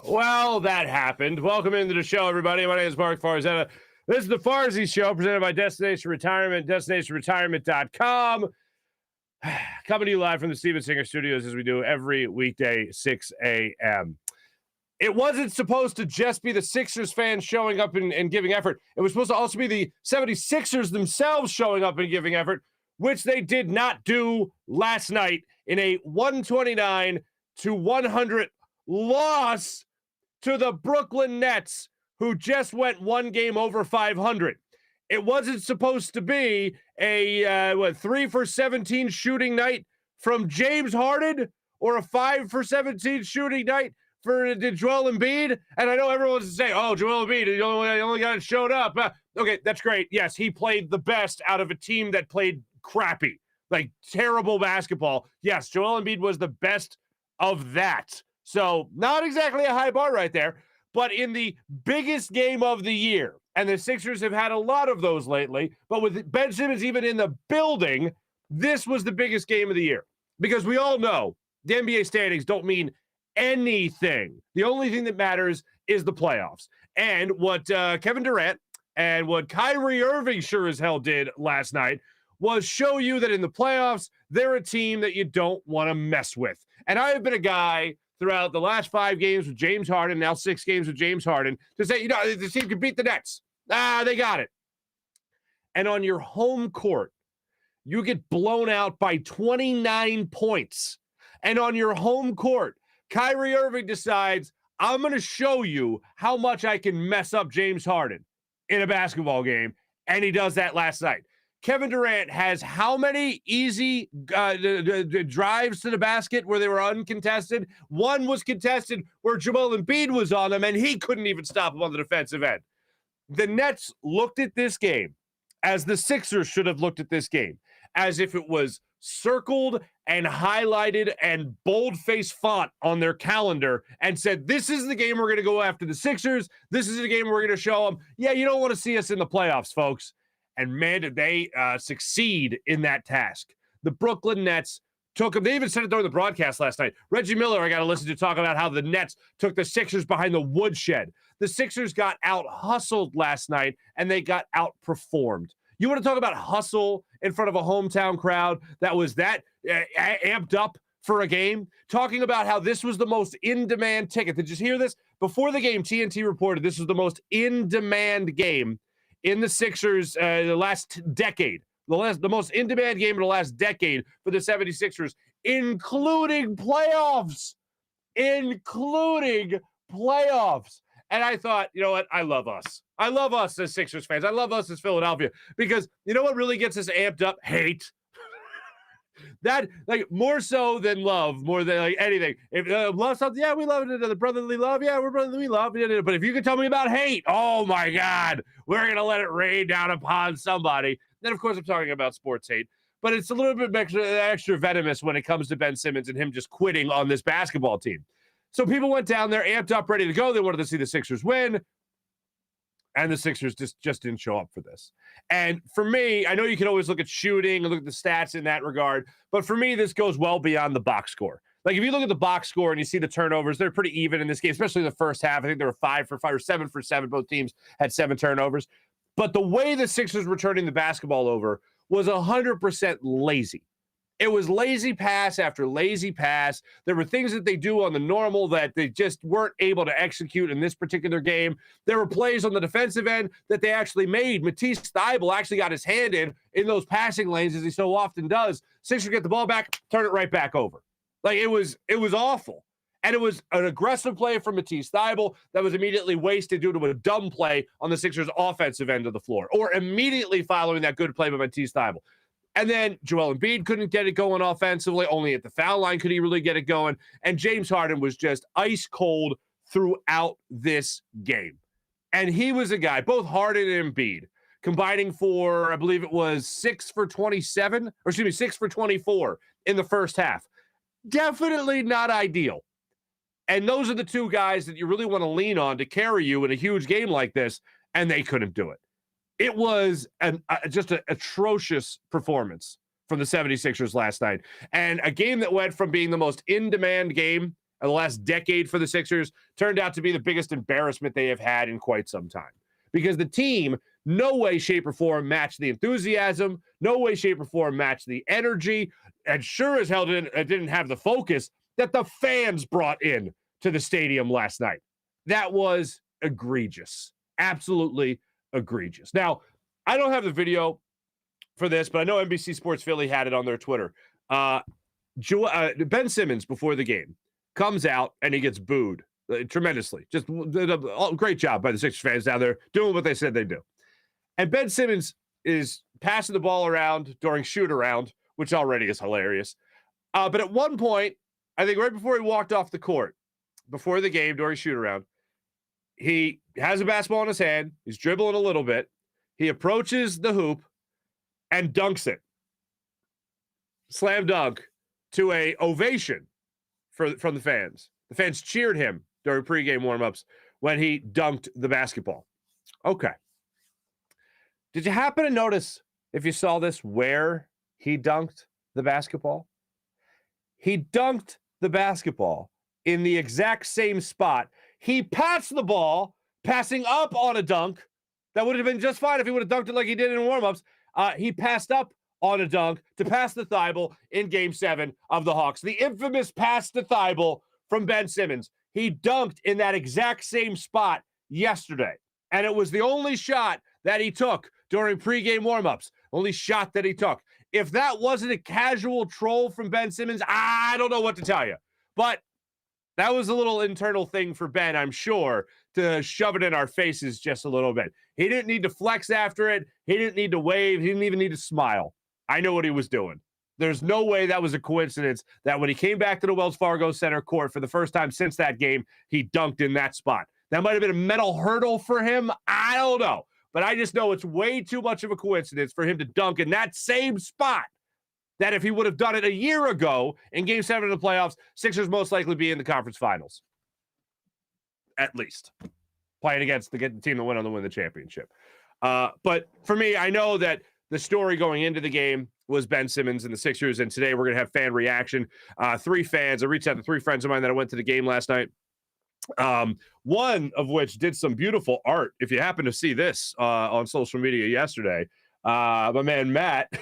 Well, that happened. Welcome into the show, everybody. My name is Marc Farzy. This is the Farzy Show, presented by Destination Retirement, destinationretirement.com. Coming to you live from the Steven Singer Studios, as we do every weekday, 6 a.m. It wasn't supposed to just be the Sixers fans showing up and giving effort. It was supposed to also be the 76ers themselves showing up and giving effort, which they did not do last night in a 129-100 loss to the Brooklyn Nets, who just went one game over 500. It wasn't supposed to be a 3 for 17 shooting night from James Harden or a 5 for 17 shooting night for Joel Embiid. And I know everyone's saying, oh, Joel Embiid, the only guy that showed up. Okay, that's great. Yes, he played the best out of a team that played crappy, like terrible basketball. Yes, Joel Embiid was the best of that. So not exactly a high bar right there, but in the biggest game of the year, and the Sixers have had a lot of those lately, but with Ben Simmons even in the building, this was the biggest game of the year. Because we all know the NBA standings don't mean anything. The only thing that matters is the playoffs. And what Kevin Durant and what Kyrie Irving sure as hell did last night was show you that in the playoffs, they're a team that you don't want to mess with. And I have been a guy throughout the last 5 games with James Harden, now 6 games with James Harden, to say, this team can beat the Nets. They got it. And on your home court, you get blown out by 29 points. And on your home court, Kyrie Irving decides, I'm going to show you how much I can mess up James Harden in a basketball game. And he does that last night. Kevin Durant has how many easy drives to the basket where they were uncontested? One was contested where Joel Embiid was on him, and he couldn't even stop him on the defensive end. The Nets looked at this game as the Sixers should have looked at this game, as if it was circled and highlighted and bold-faced font on their calendar and said, this is the game we're going to go after the Sixers. This is the game we're going to show them. Yeah, you don't want to see us in the playoffs, folks. And man, did they succeed in that task. The Brooklyn Nets took them. They even said it during the broadcast last night. Reggie Miller, I got to listen to talk about how the Nets took the Sixers behind the woodshed. The Sixers got out-hustled last night, and they got outperformed. You want to talk about hustle in front of a hometown crowd that was that amped up for a game? Talking about how this was the most in-demand ticket. Did you hear this? Before the game, TNT reported this was the most in-demand game in the Sixers the last decade, the most in-demand game in the last decade for the 76ers, including playoffs. And I thought, you know what? I love us. I love us as Sixers fans. I love us as Philadelphia, because you know what really gets us amped up? Hate. That, like, more so than love, more than like anything. If love something, yeah, we love it. The brotherly love, yeah, we're brotherly love. But if you can tell me about hate, oh my God, we're gonna let it rain down upon somebody. Then of course I'm talking about sports hate, but it's a little bit extra venomous when it comes to Ben Simmons and him just quitting on this basketball team. So people went down there, amped up, ready to go. They wanted to see the Sixers win. And the Sixers just didn't show up for this. And for me, I know you can always look at shooting and look at the stats in that regard, but for me, this goes well beyond the box score. Like, if you look at the box score and you see the turnovers, they're pretty even in this game, especially in the first half. I think they were 5 for 5 or 7 for 7. Both teams had 7 turnovers. But the way the Sixers were turning the basketball over was 100% lazy. It was lazy pass after lazy pass. There were things that they do on the normal that they just weren't able to execute in this particular game. There were plays on the defensive end that they actually made. Matisse Thybulle actually got his hand in those passing lanes, as he so often does. Sixers get the ball back, turn it right back over. Like, it was awful. And it was an aggressive play from Matisse Thybulle that was immediately wasted due to a dumb play on the Sixers' offensive end of the floor, or immediately following that good play by Matisse Thybulle. And then Joel Embiid couldn't get it going offensively. Only at the foul line could he really get it going. And James Harden was just ice cold throughout this game. And he was a guy, both Harden and Embiid, combining for, I believe it was 6 for 27, or excuse me, 6 for 24 in the first half. Definitely not ideal. And those are the two guys that you really want to lean on to carry you in a huge game like this, and they couldn't do it. It was just an atrocious performance from the 76ers last night. And a game that went from being the most in-demand game the last decade for the Sixers turned out to be the biggest embarrassment they have had in quite some time. Because the team, no way, shape, or form matched the enthusiasm, no way, shape, or form matched the energy, and sure as hell didn't have the focus that the fans brought in to the stadium last night. That was egregious. Absolutely egregious. Now, I don't have the video for this, but I know NBC Sports Philly had it on their Twitter. Ben Simmons, before the game, comes out and he gets booed tremendously. Just a great job by the Sixers fans down there doing what they said they'd do. And Ben Simmons is passing the ball around during shoot-around, which already is hilarious. But at one point, I think right before he walked off the court, before the game, during shoot-around, he has a basketball in his hand. He's dribbling a little bit. He approaches the hoop and dunks it. Slam dunk to a ovation from the fans. The fans cheered him during pregame warmups when he dunked the basketball. Okay. Did you happen to notice, if you saw this, where he dunked the basketball? He dunked the basketball in the exact same spot. He passed the ball, passing up on a dunk. That would have been just fine if he would have dunked it like he did in warmups. He passed up on a dunk to pass the Thibault in Game 7 of the Hawks. The infamous pass to Thibault from Ben Simmons. He dunked in that exact same spot yesterday. And it was the only shot that he took during pregame warmups. Only shot that he took. If that wasn't a casual troll from Ben Simmons, I don't know what to tell you. But that was a little internal thing for Ben, I'm sure, to shove it in our faces just a little bit. He didn't need to flex after it. He didn't need to wave. He didn't even need to smile. I know what he was doing. There's no way that was a coincidence that when he came back to the Wells Fargo Center court for the first time since that game, he dunked in that spot. That might have been a mental hurdle for him. I don't know. But I just know it's way too much of a coincidence for him to dunk in that same spot that if he would have done it a year ago in Game 7 of the playoffs, Sixers most likely be in the conference finals. At least. Playing against the team that went on to win the championship. But for me, I know that the story going into the game was Ben Simmons and the Sixers, and today we're going to have fan reaction. 3 fans. I reached out to 3 friends of mine that I went to the game last night. One of which did some beautiful art. If you happen to see this on social media yesterday, my man Matt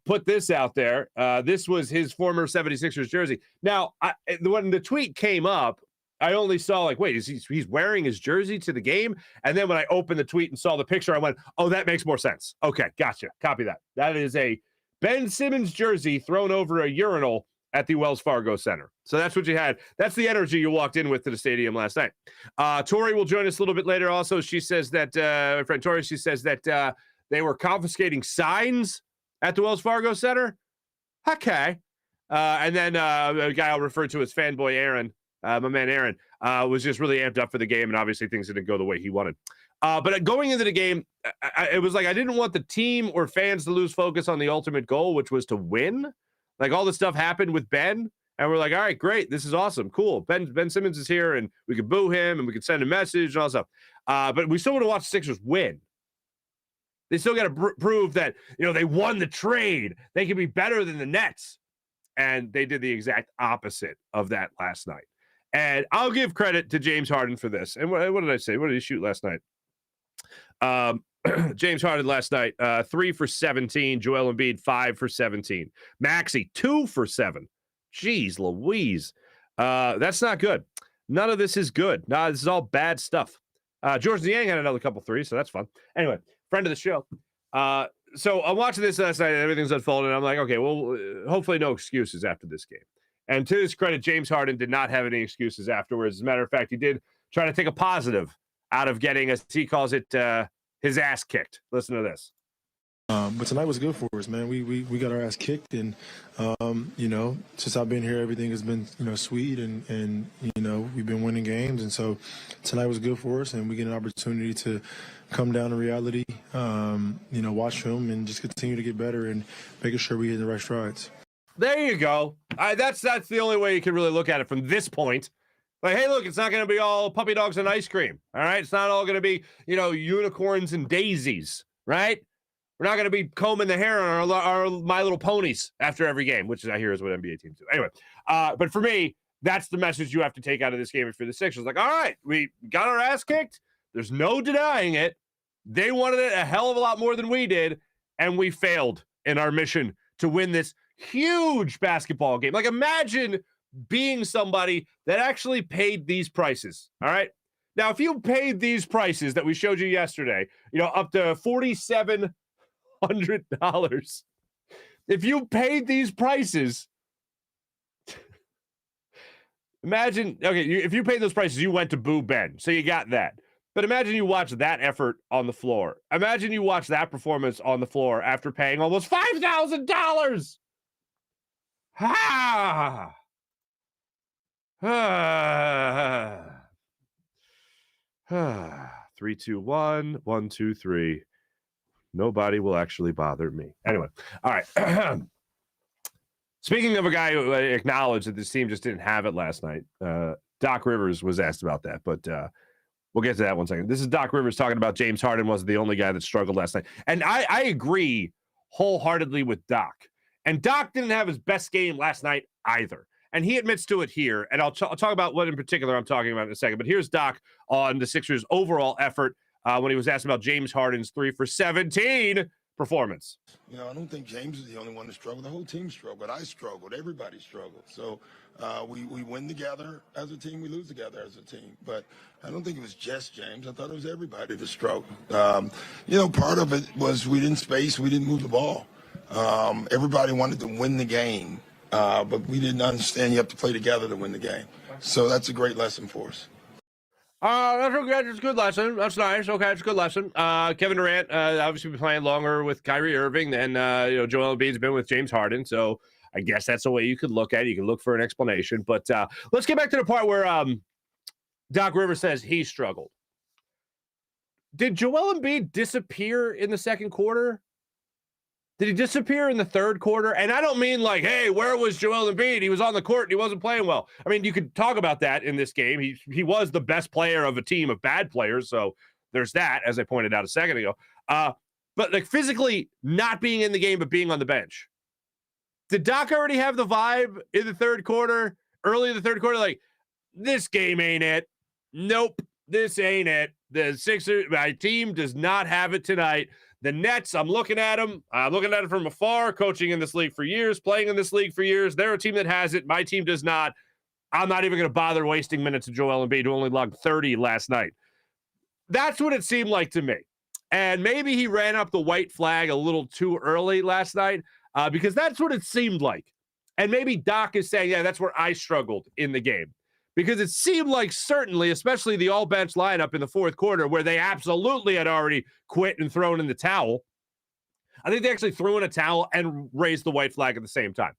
put this out there. This was his former 76ers jersey. Now, when the tweet came up, I only saw like, wait, he's wearing his jersey to the game? And then when I opened the tweet and saw the picture, I went, oh, that makes more sense. Okay, gotcha. Copy that. That is a Ben Simmons jersey thrown over a urinal at the Wells Fargo Center. So that's what you had. That's the energy you walked in with to the stadium last night. Tori will join us a little bit later. Also, she says that, my friend Tori, she says that they were confiscating signs at the Wells Fargo Center. Okay. And then a guy I'll refer to as fanboy Aaron, my man Aaron, was just really amped up for the game, and obviously things didn't go the way he wanted. But going into the game, it was like I didn't want the team or fans to lose focus on the ultimate goal, which was to win. Like all this stuff happened with Ben, and we're like, all right, great, this is awesome, cool. Ben Simmons is here, and we could boo him, and we could send a message and all that stuff. But we still want to watch the Sixers win. They still got to prove that, they won the trade. They can be better than the Nets. And they did the exact opposite of that last night. And I'll give credit to James Harden for this. And what did I say? What did he shoot last night? James Harden last night, 3 for 17. Joel Embiid, 5 for 17. Maxey, 2 for 7. Jeez Louise. That's not good. None of this is good. No, this is all bad stuff. George Niang had another couple threes, so that's fun. Anyway, friend of the show. So I'm watching this last night, and everything's unfolding. And I'm like, okay, well, hopefully no excuses after this game. And to his credit, James Harden did not have any excuses afterwards. As a matter of fact, he did try to take a positive out of getting, as he calls it, his ass kicked. Listen to this. But tonight was good for us, man. We got our ass kicked, and since I've been here, everything has been sweet, and we've been winning games, and so tonight was good for us, and we get an opportunity to come down to reality, watch film, and just continue to get better, and making sure we hit the right strides. There you go. That's the only way you can really look at it from this point. Like, hey, look, it's not going to be all puppy dogs and ice cream. All right, it's not all going to be unicorns and daisies, right? We're not going to be combing the hair on our My Little Ponies after every game, which I hear is what NBA teams do. Anyway, but for me, That's the message you have to take out of this game if you're the Sixers. Like, all right, we got our ass kicked. There's no denying it. They wanted it a hell of a lot more than we did, and we failed in our mission to win this huge basketball game. Like, imagine being somebody that actually paid these prices, all right? Now, if you paid these prices that we showed you yesterday, up to $4,700, if you paid these prices, imagine, if you paid those prices, you went to boo Ben, so you got that. But imagine you watch that effort on the floor. Imagine you watch that performance on the floor after paying almost $5,000. Ha! 3, 2, 1, 1, 2, 3. Nobody will actually bother me. Anyway, all right. Speaking of a guy who acknowledged that this team just didn't have it last night, Doc Rivers was asked about that, but we'll get to that one second. This is Doc Rivers talking about James Harden wasn't the only guy that struggled last night. And I agree wholeheartedly with Doc. And Doc didn't have his best game last night either. And he admits to it here. And I'll talk about what in particular I'm talking about in a second. But here's Doc on the Sixers' overall effort when he was asked about James Harden's 3 for 17 performance. I don't think James is the only one that struggled. The whole team struggled. I struggled. Everybody struggled. So we win together as a team. We lose together as a team. But I don't think it was just James. I thought it was everybody that struggled. Part of it was we didn't space. We didn't move the ball. Everybody wanted to win the game. But we didn't understand you have to play together to win the game. So that's a great lesson for us. That's okay. It's a good lesson. That's nice. Okay, it's a good lesson. Kevin Durant obviously been playing longer with Kyrie Irving than Joel Embiid's been with James Harden. So I guess that's the way you could look at it. You can look for an explanation. But let's get back to the part where Doc Rivers says he struggled. Did Joel Embiid disappear in the second quarter? Did he disappear in the third quarter? And I don't mean like, hey, where was Joel Embiid? He was on the court and he wasn't playing well. I mean, you could talk about that in this game. He was the best player of a team of bad players. So there's that, as I pointed out a second ago. But like physically not being in the game, but being on the bench. Did Doc already have the vibe in the third quarter, early in the third quarter? Like, this game ain't it. Nope, this ain't it. The Sixers, my team does not have it tonight. The Nets, I'm looking at them. I'm looking at it from afar, coaching in this league for years, playing in this league for years. They're a team that has it. My team does not. I'm not even going to bother wasting minutes of Joel Embiid, who only logged 30 last night. That's what it seemed like to me. And maybe he ran up the white flag a little too early last night because that's what it seemed like. And maybe Doc is saying, yeah, that's where I struggled in the game. Because it seemed like certainly, especially the all-bench lineup in the fourth quarter, where they absolutely had already quit and thrown in the towel. I think they actually threw in a towel and raised the white flag at the same time.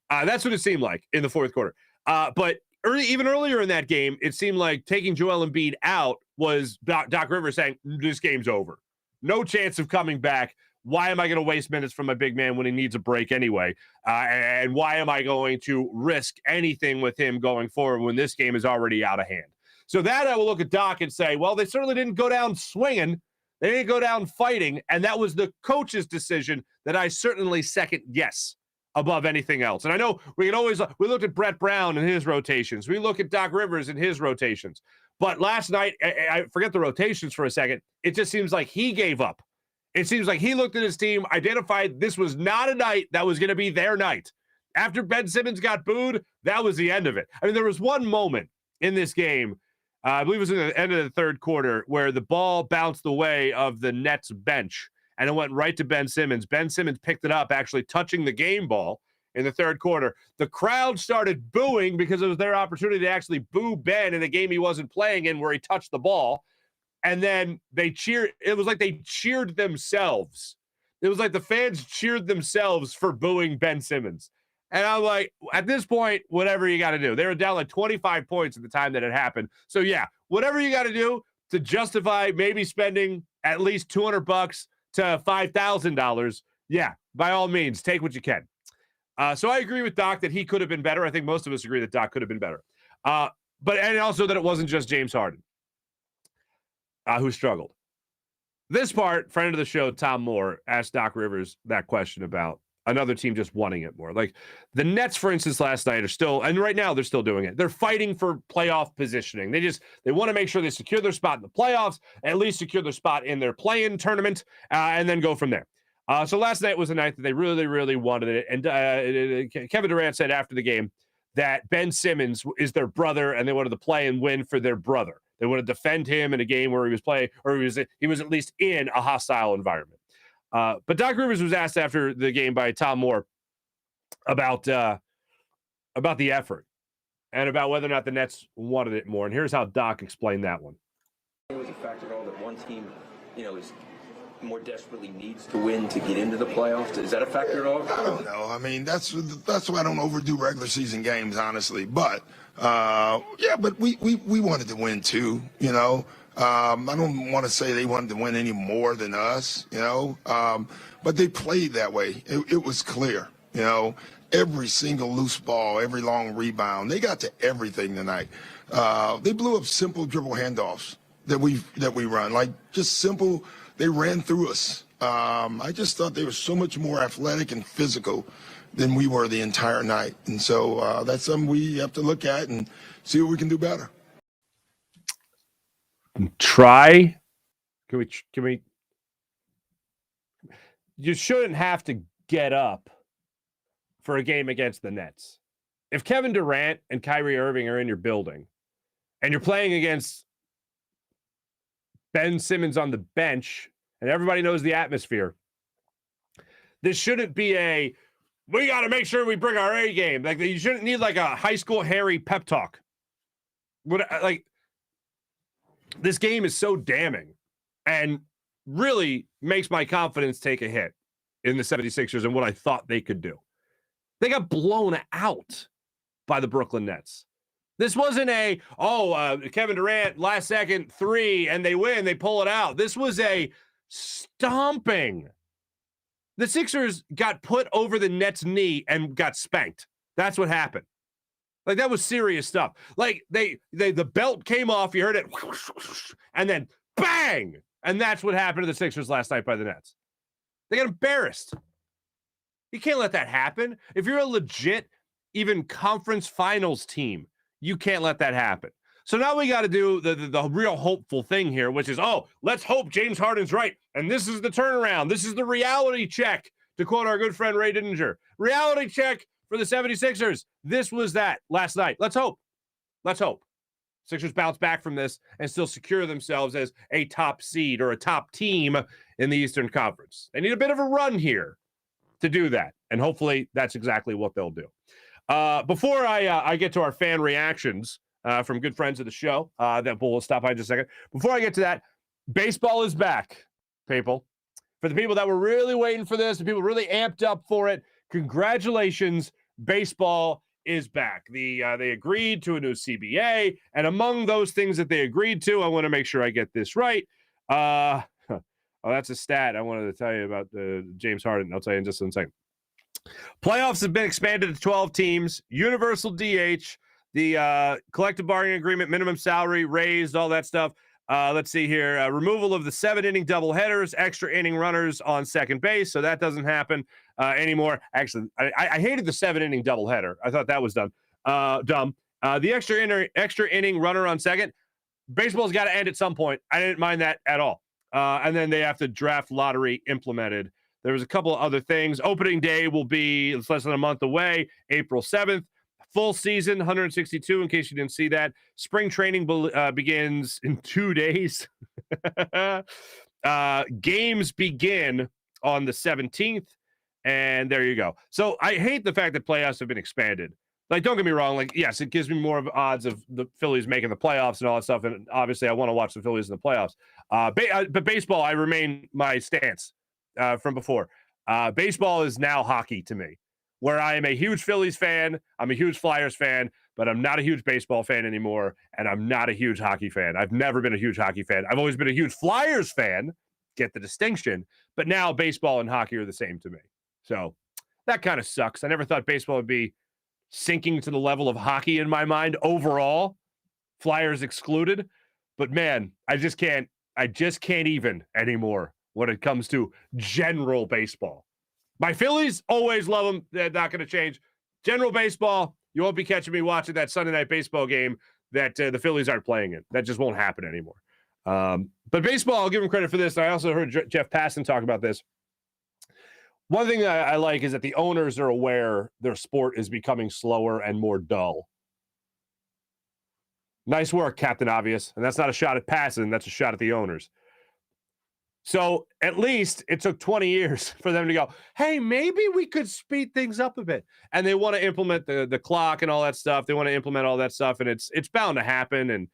That's what it seemed like in the fourth quarter. But even earlier in that game, it seemed like taking Joel Embiid out was Doc Rivers saying, this game's over. No chance of coming back. Why am I going to waste minutes from my big man when he needs a break anyway? And why am I going to risk anything with him going forward when this game is already out of hand? So that I will look at Doc and say, well, they certainly didn't go down swinging. They didn't go down fighting. And that was the coach's decision that I certainly second guess above anything else. And I know we looked at Brett Brown and his rotations. We look at Doc Rivers and his rotations. But last night, I forget the rotations for a second. It just seems like he gave up. It seems like he looked at his team, identified this was not a night that was going to be their night. After Ben Simmons got booed, that was the end of it. I mean, there was one moment in this game, I believe it was in the end of the third quarter, where the ball bounced the way of the Nets bench, and it went right to Ben Simmons. Ben Simmons picked it up, actually touching the game ball in the third quarter. The crowd started booing because it was their opportunity to actually boo Ben in a game he wasn't playing in where he touched the ball. And then they cheered. It was like they cheered themselves. It was like the fans cheered themselves for booing Ben Simmons. And I'm like, at this point, whatever you got to do. They were down like 25 points at the time that it happened. So, yeah, whatever you got to do to justify maybe spending at least $200 to $5,000, yeah, by all means, take what you can. So I agree with Doc that he could have been better. I think most of us agree that Doc could have been better. And also that it wasn't just James Harden who struggled. This part, friend of the show, Tom Moore, asked Doc Rivers that question about another team just wanting it more. Like the Nets, for instance, last night are still, and right now they're still doing it. They're fighting for playoff positioning. They want to make sure they secure their spot in the playoffs, at least secure their spot in their play-in tournament, and then go from there. So last night was a night that they really, really wanted it. And Kevin Durant said after the game that Ben Simmons is their brother, and they wanted to play and win for their brother. They want to defend him in a game where he was playing, or he was at least in a hostile environment. But Doc Rivers was asked after the game by Tom Moore about the effort and about whether or not the Nets wanted it more. And here's how Doc explained that one. It was a factor at all that one team, is more desperately needs to win to get into the playoffs. Is that a factor at all? I don't know. I mean, that's why I don't overdo regular season games, honestly. But but we wanted to win too. I don't want to say they wanted to win any more than us, but they played that way. It was clear, every single loose ball, every long rebound, they got to everything tonight. They blew up simple dribble handoffs that we run, like just simple. They ran through us. I just thought they were so much more athletic and physical than we were the entire night. And so that's something we have to look at and see what we can do better. Try. Can we? You shouldn't have to get up for a game against the Nets. If Kevin Durant and Kyrie Irving are in your building and you're playing against Ben Simmons on the bench and everybody knows the atmosphere, this shouldn't be we got to make sure we bring our A game. Like, you shouldn't need like a high school Harry pep talk. This game is so damning and really makes my confidence take a hit in the 76ers and what I thought they could do. They got blown out by the Brooklyn Nets. This wasn't Kevin Durant last second three and they win, they pull it out. This was a stomping. The Sixers got put over the Nets' knee and got spanked. That's what happened. Like, that was serious stuff. Like, the belt came off, you heard it, and then bang! And that's what happened to the Sixers last night by the Nets. They got embarrassed. You can't let that happen. If you're a legit, even conference finals team, you can't let that happen. So now we got to do the real hopeful thing here, which is, let's hope James Harden's right. And this is the turnaround. This is the reality check, to quote our good friend Ray Didinger. Reality check for the 76ers. This was that last night. Let's hope. Let's hope. Sixers bounce back from this and still secure themselves as a top seed or a top team in the Eastern Conference. They need a bit of a run here to do that. And hopefully that's exactly what they'll do. Before I get to our fan reactions from good friends of the show, that we'll stop by just a second. Before I get to that, baseball is back, people. For the people that were really waiting for this, the people really amped up for it, congratulations, baseball is back. They agreed to a new CBA, and among those things that they agreed to, I want to make sure I get this right. That's a stat I wanted to tell you about James Harden. I'll tell you in just a second. Playoffs have been expanded to 12 teams, universal DH, the collective bargaining agreement, minimum salary raised, all that stuff. Let's see here. Removal of the 7-inning doubleheaders, extra inning runners on second base. So that doesn't happen anymore. Actually, I hated the 7-inning doubleheader. I thought that was dumb. The extra inning runner on second. Baseball's got to end at some point. I didn't mind that at all. And then they have to draft lottery implemented. There was a couple of other things. Opening day will be less than a month away, April 7th. Full season, 162, in case you didn't see that. Spring training begins in 2 days. Games begin on the 17th, and there you go. So I hate the fact that playoffs have been expanded. Like, don't get me wrong. Like, yes, it gives me more of odds of the Phillies making the playoffs and all that stuff, and obviously I want to watch the Phillies in the playoffs. But baseball, I remain my stance from before. Baseball is now hockey to me, where I am a huge Phillies fan, I'm a huge Flyers fan, but I'm not a huge baseball fan anymore, and I'm not a huge hockey fan. I've never been a huge hockey fan. I've always been a huge Flyers fan, get the distinction, but now baseball and hockey are the same to me. So that kind of sucks. I never thought baseball would be sinking to the level of hockey in my mind overall, Flyers excluded. But man, I just can't even anymore when it comes to general baseball. My Phillies, always love them. They're not going to change. General baseball, you won't be catching me watching that Sunday night baseball game that the Phillies aren't playing in. That just won't happen anymore. But baseball, I'll give him credit for this. I also heard Jeff Passan talk about this. One thing that I like is that the owners are aware their sport is becoming slower and more dull. Nice work, Captain Obvious. And that's not a shot at Passan. That's a shot at the owners. So at least it took 20 years for them to go, hey, maybe we could speed things up a bit. And they want to implement the clock and all that stuff. They want to implement all that stuff. And it's bound to happen. And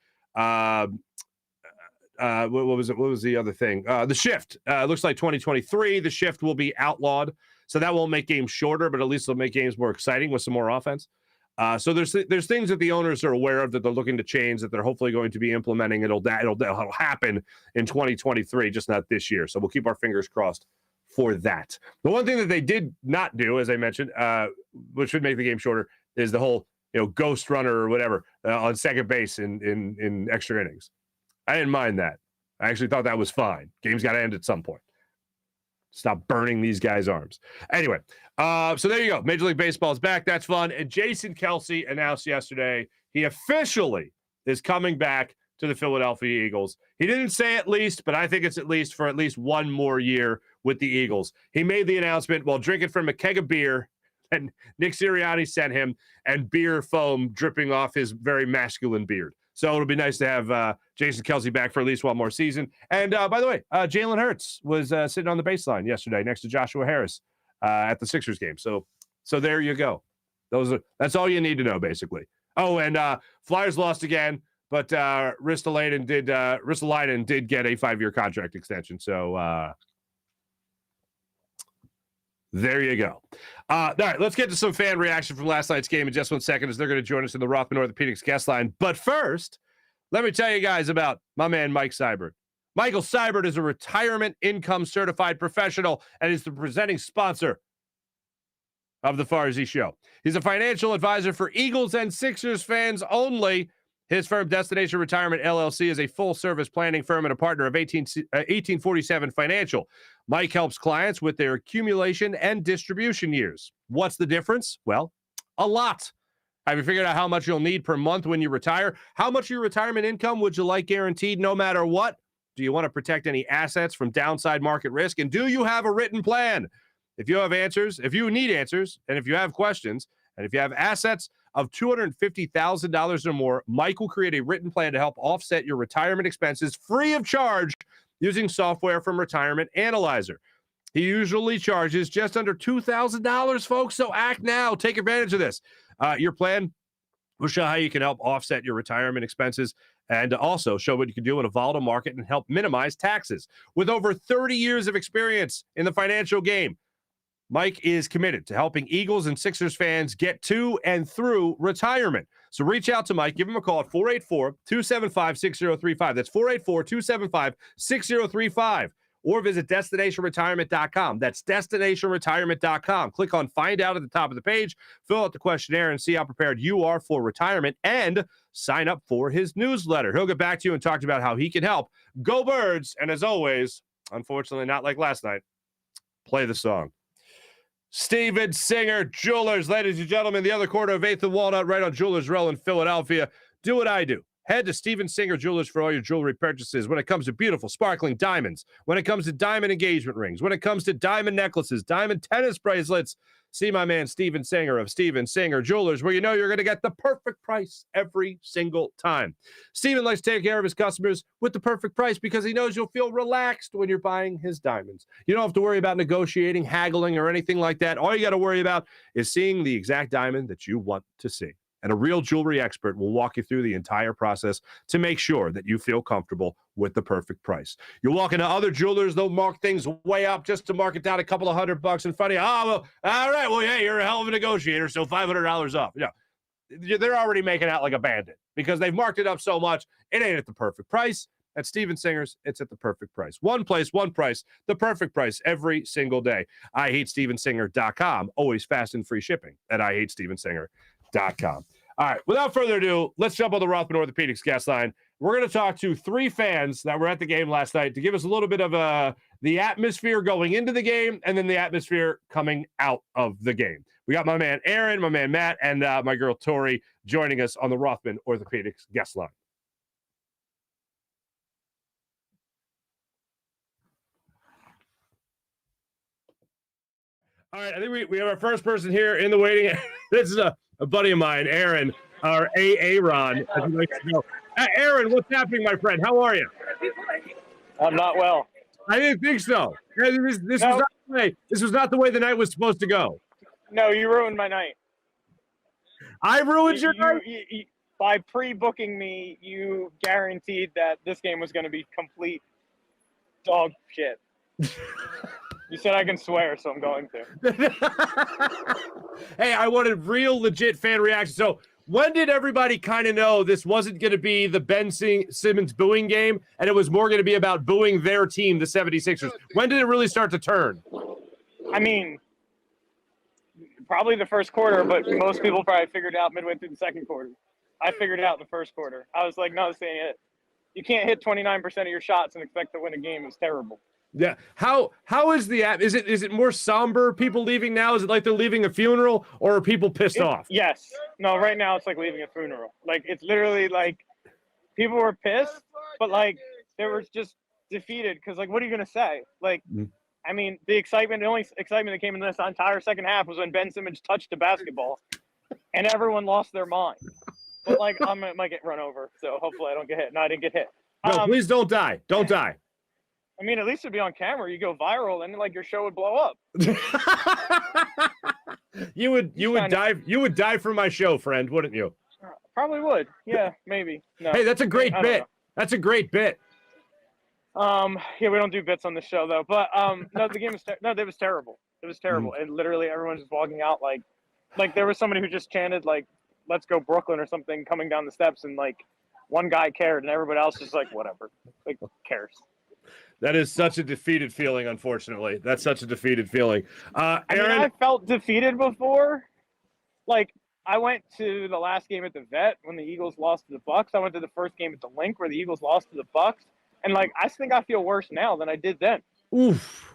what was it? What was the other thing? The shift. Looks like 2023, the shift will be outlawed. So that won't make games shorter, but at least it'll make games more exciting with some more offense. So there's things that the owners are aware of that they're looking to change, that they're hopefully going to be implementing. It'll happen in 2023, just not this year. So we'll keep our fingers crossed for that. The one thing that they did not do, as I mentioned, which should make the game shorter, is the whole ghost runner or whatever on second base in extra innings. I didn't mind that. I actually thought that was fine. Game's got to end at some point. Stop burning these guys' arms. Anyway, so there you go. Major League Baseball is back. That's fun. And Jason Kelce announced yesterday he officially is coming back to the Philadelphia Eagles. He didn't say at least, but I think it's at least for at least one more year with the Eagles. He made the announcement while drinking from a keg of beer and Nick Sirianni sent him, and beer foam dripping off his very masculine beard. So it'll be nice to have Jason Kelce back for at least one more season. And by the way, Jalen Hurts was sitting on the baseline yesterday next to Joshua Harris at the Sixers game. So there you go. That's all you need to know, basically. Oh, and Flyers lost again, but Ristolainen did get a 5-year contract extension. So there you go. All right, let's get to some fan reaction from last night's game in just 1 second, as they're going to join us in the Rothman Orthopaedics guest line. But first, let me tell you guys about my man, Mike Seibert. Michael Seibert is a retirement income certified professional and is the presenting sponsor of the Farzy Show. He's a financial advisor for Eagles and Sixers fans only. His firm, Destination Retirement LLC, is a full-service planning firm and a partner of 1847 Financial. Mike helps clients with their accumulation and distribution years. What's the difference? Well, a lot. Have you figured out how much you'll need per month when you retire? How much of your retirement income would you like guaranteed no matter what? Do you want to protect any assets from downside market risk? And do you have a written plan? If you have answers, if you need answers, and if you have questions, and if you have assets of $250,000 or more, Mike will create a written plan to help offset your retirement expenses free of charge using software from Retirement Analyzer. He usually charges just under $2,000, folks, so act now. Take advantage of this. Your plan will show how you can help offset your retirement expenses and also show what you can do in a volatile market and help minimize taxes. With over 30 years of experience in the financial game, Mike is committed to helping Eagles and Sixers fans get to and through retirement. So reach out to Mike. Give him a call at 484-275-6035. That's 484-275-6035. Or visit destinationretirement.com. That's destinationretirement.com. Click on Find Out at the top of the page. Fill out the questionnaire and see how prepared you are for retirement, and sign up for his newsletter. He'll get back to you and talk about how he can help. Go Birds! And as always, unfortunately not like last night, play the song. Steven Singer Jewelers, ladies and gentlemen, the other corner of 8th and Walnut, right on Jewelers Row in Philadelphia. Do what I do. Head to Steven Singer Jewelers for all your jewelry purchases. When it comes to beautiful, sparkling diamonds, when it comes to diamond engagement rings, when it comes to diamond necklaces, diamond tennis bracelets, see my man Steven Singer of Steven Singer Jewelers, where you know you're going to get the perfect price every single time. Steven likes to take care of his customers with the perfect price because he knows you'll feel relaxed when you're buying his diamonds. You don't have to worry about negotiating, haggling, or anything like that. All you got to worry about is seeing the exact diamond that you want to see. And a real jewelry expert will walk you through the entire process to make sure that you feel comfortable with the perfect price. You walk into other jewelers, they'll mark things way up just to mark it down a couple of $100 in front of you. Oh, well, all right, well, yeah, you're a hell of a negotiator, so $500 off. Yeah, they're already making out like a bandit because they've marked it up so much. It ain't at the perfect price. At Steven Singer's, it's at the perfect price. One place, one price, the perfect price every single day. IHateStevenSinger.com. Always fast and free shipping at IHateStevenSinger.com. All right, without further ado, let's jump on the Rothman Orthopaedics guest line. We're going to talk to 3 fans that were at the game last night to give us a little bit of the atmosphere going into the game, and then the atmosphere coming out of the game. We got my man Aaron, my man Matt, and my girl Tori joining us on the Rothman Orthopaedics guest line. All right, I think we have our first person here in the waiting. This is a buddy of mine, Aaron, or Aaron, as he likes to go. Aaron, what's happening, my friend? How are you? I'm not well. I didn't think so. This was not the way. This was not the way the night was supposed to go. No, you ruined my night. I ruined your night? By pre-booking me, you guaranteed that this game was going to be complete dog shit. You said I can swear, so I'm going to. Hey, I wanted real legit fan reaction. So when did everybody kind of know this wasn't going to be the Ben Simmons booing game, and it was more going to be about booing their team, the 76ers? When did it really start to turn? I mean, probably the first quarter, but most people probably figured it out midway through the second quarter. I figured it out in the first quarter. I was like, no, this ain't it. You can't hit 29% of your shots and expect to win a game. It's terrible. Yeah. How is the app? Is it more somber? People leaving now? Is it like they're leaving a funeral, or are people pissed off? Yes. No. Right now, it's like leaving a funeral. Like, it's literally like people were pissed, but like they were just defeated because like, what are you gonna say? Like, I mean, the only excitement that came in this entire second half was when Ben Simmons touched the basketball, and everyone lost their mind. But like, I might get run over, so hopefully I don't get hit. No, I didn't get hit. No, please don't die. Don't die. I mean, at least it'd be on camera. You go viral, and like your show would blow up. you would die. You would die for my show, friend, wouldn't you? Probably would. Yeah, maybe. No. Hey, that's a great bit. That's a great bit. Yeah, we don't do bits on the show though. But no, the game was it was terrible. It was terrible, and literally everyone's just walking out like there was somebody who just chanted like "Let's go Brooklyn" or something coming down the steps, and like one guy cared, and everybody else just like whatever, like who cares. That is such a defeated feeling, unfortunately. That's such a defeated feeling. Aaron, I mean, I felt defeated before. Like, I went to the last game at the Vet when the Eagles lost to the Bucks. I went to the first game at the Link where the Eagles lost to the Bucks. And, like, I think I feel worse now than I did then. Oof.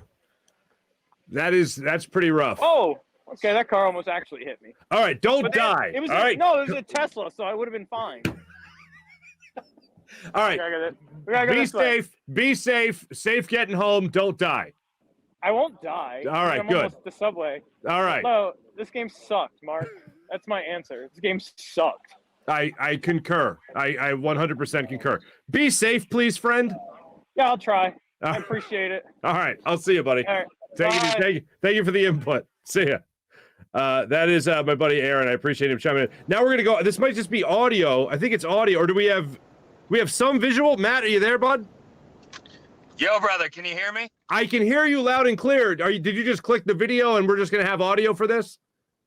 That's pretty rough. Oh, okay, that car almost actually hit me. All right, don't die. It was all right. No, it was a Tesla, so I would have been fine. All right. Be safe. Be safe. Safe getting home. Don't die. I won't die. All right, I'm good. Almost at the subway. All right. So this game sucked, Mark. That's my answer. This game sucked. I concur. I 100% concur. Be safe, please, friend. Yeah, I'll try. I appreciate it. All right. I'll see you, buddy. All right. Thank you for the input. See ya. That is my buddy Aaron. I appreciate him chiming in. Now we're going to go. This might just be audio. I think it's audio. Or do we have some visual? Matt, are you there, bud? Yo, brother, can you hear me? I can hear you loud and clear. Did you just click the video and we're just going to have audio for this?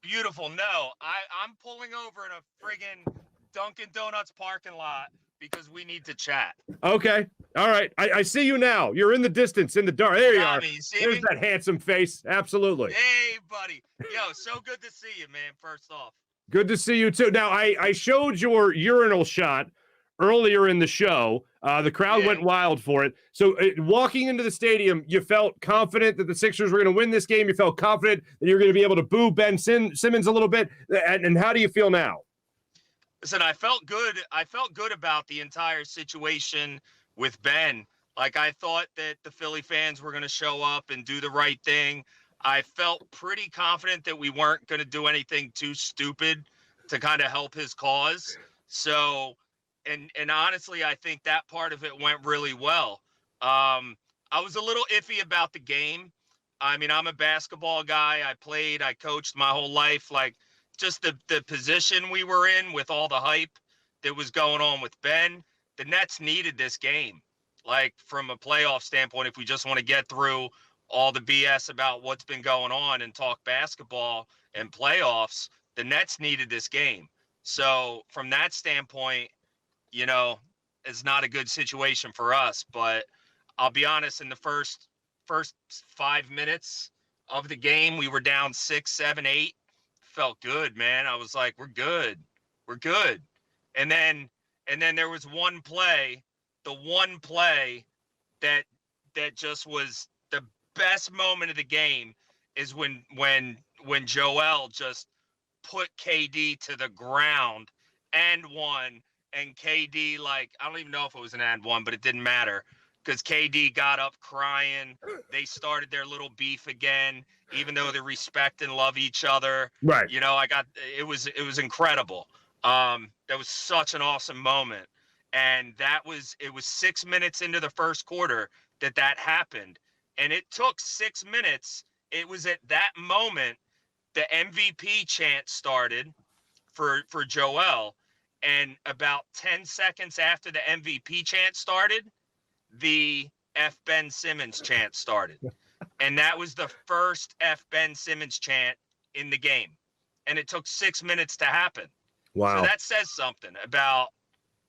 Beautiful. No, I'm pulling over in a friggin' Dunkin' Donuts parking lot because we need to chat. Okay. All right. I see you now. You're in the distance, in the dark. There you are. There's that handsome face. Absolutely. Hey, buddy. Yo, so good to see you, man, first off. Good to see you, too. Now, I showed your urinal shot earlier in the show. The crowd went wild for it. So walking into the stadium, you felt confident that the Sixers were going to win this game. You felt confident that you're going to be able to boo Ben Simmons a little bit. And how do you feel now? Listen, I felt good. I felt good about the entire situation with Ben. Like, I thought that the Philly fans were going to show up and do the right thing. I felt pretty confident that we weren't going to do anything too stupid to kind of help his cause. So, and honestly, I think that part of it went really well. I was a little iffy about the game. I mean, I'm a basketball guy. I coached my whole life. Like, just the position we were in with all the hype that was going on with Ben, the Nets needed this game. Like, from a playoff standpoint, if we just want to get through all the BS about what's been going on and talk basketball and playoffs, the Nets needed this game. So from that standpoint, you know, it's not a good situation for us. But I'll be honest, in the first 5 minutes of the game, we were down 6, 7, 8. Felt good, man. I was like, we're good. And then there was the one play that just was the best moment of the game is when Joel just put KD to the ground and won. And KD, like, I don't even know if it was an and one, but it didn't matter because KD got up crying. They started their little beef again, even though they respect and love each other. Right. You know, it was incredible. That was such an awesome moment. And it was 6 minutes into the first quarter that happened. And it took 6 minutes. It was at that moment the MVP chant started for Joel. And about 10 seconds after the MVP chant started, the F. Ben Simmons chant started. And that was the first F. Ben Simmons chant in the game. And it took 6 minutes to happen. Wow. So that says something about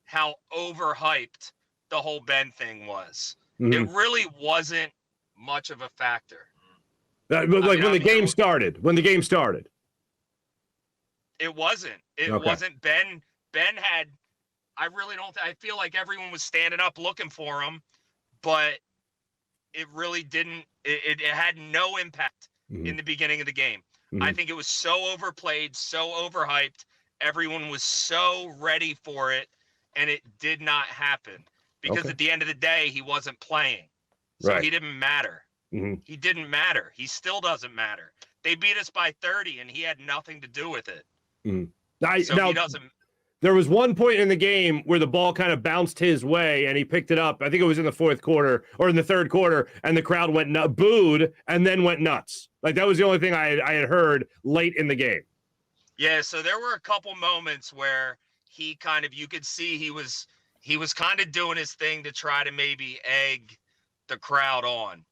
how overhyped the whole Ben thing was. Mm-hmm. It really wasn't much of a factor. When the game started, it wasn't. It wasn't. Ben had. I feel like everyone was standing up looking for him, but it really didn't. It had no impact in the beginning of the game. Mm-hmm. I think it was so overplayed, so overhyped. Everyone was so ready for it, and it did not happen because at the end of the day, he wasn't playing. So he didn't matter. Mm-hmm. He didn't matter. He still doesn't matter. They beat us by 30, and he had nothing to do with it. Mm-hmm. He doesn't. There was one point in the game where the ball kind of bounced his way, and he picked it up. I think it was in the fourth quarter or in the third quarter, and the crowd booed and then went nuts. Like, that was the only thing I had heard late in the game. Yeah, so there were a couple moments where he kind of, you could see he was kind of doing his thing to try to maybe egg the crowd on.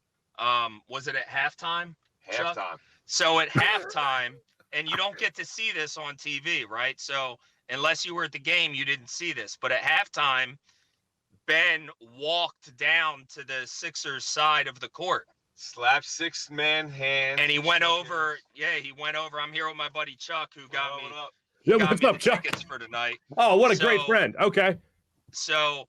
Was it at halftime? Halftime. Chuck? So at halftime, and you don't get to see this on TV, right? So unless you were at the game, you didn't see this. But at halftime, Ben walked down to the Sixers side of the court. Slap 6-man hand. And he went over. Yeah, he went over. I'm here with my buddy Chuck, who got me. What's up, Chuck? Tickets for tonight. Oh, what a great friend. Okay. So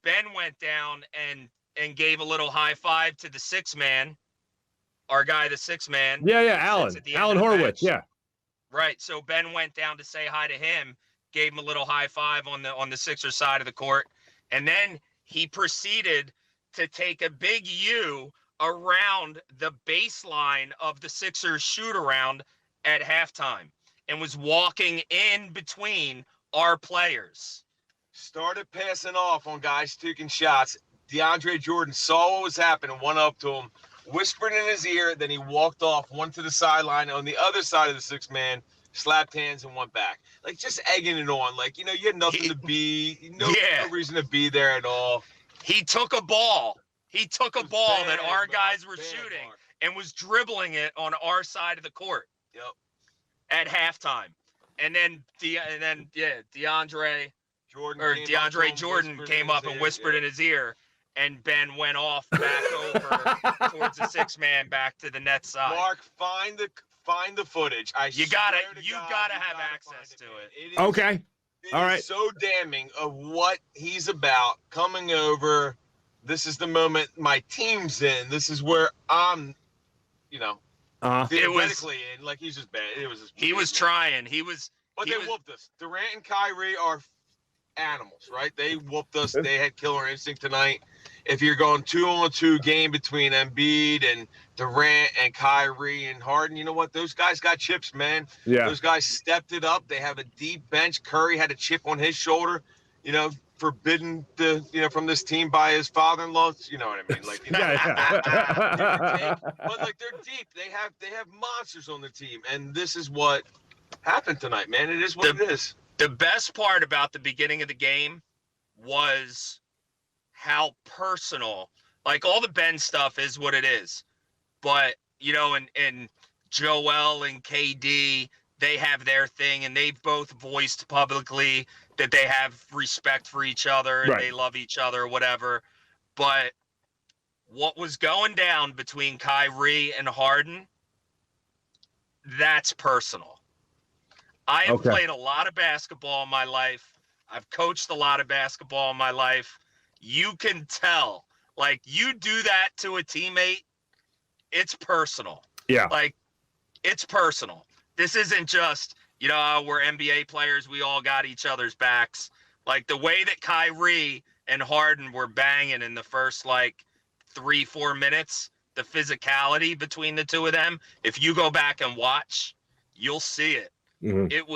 Ben went down and gave a little high five to the 6-man, our guy, the 6-man. Yeah, Alan Horowitz. Yeah. Right. So Ben went down to say hi to him, gave him a little high five on the Sixers side of the court, and then he proceeded to take a big U around the baseline of the Sixers shoot around at halftime and was walking in between our players. Started passing off on guys taking shots. DeAndre Jordan saw what was happening, went up to him, whispered in his ear, then he walked off, went to the sideline on the other side of the 6-man, slapped hands and went back. Like, just egging it on. Like, you had nothing to be, no reason to be there at all. He took a ball. That our guys were shooting Marc. And was dribbling it on our side of the court. Yep. At halftime. And then DeAndre Jordan came up and whispered in his ear, and Ben went off back over towards the 6-man back to the net side. Marc, find the footage. You gotta have access to it. Okay. All right. So damning of what he's about, coming over. This is the moment my team's in. This is where I'm, theoretically in. Like, he's just bad. He was trying. But they whooped us. Durant and Kyrie are animals, right? They whooped us. They had killer instinct tonight. If you're going 2-on-2 game between Embiid and Durant and Kyrie and Harden, you know what? Those guys got chips, man. Yeah. Those guys stepped it up. They have a deep bench. Curry had a chip on his shoulder, forbidden from this team by his father-in-law. You know what I mean? Like, but like, they're deep. They have monsters on the team, and this is what happened tonight, man. It is what it is. The best part about the beginning of the game was how personal, like, all the Ben stuff is what it is. But, and Joel and KD, they have their thing, and they've both voiced publicly that they have respect for each other and they love each other or whatever. But what was going down between Kyrie and Harden, that's personal. I have played a lot of basketball in my life. I've coached a lot of basketball in my life. You can tell, like, you do that to a teammate, it's personal. Yeah. Like, it's personal. This isn't just, we're NBA players. We all got each other's backs. Like, the way that Kyrie and Harden were banging in the first, 3-4 minutes, the physicality between the two of them, if you go back and watch, you'll see it. Mm-hmm. It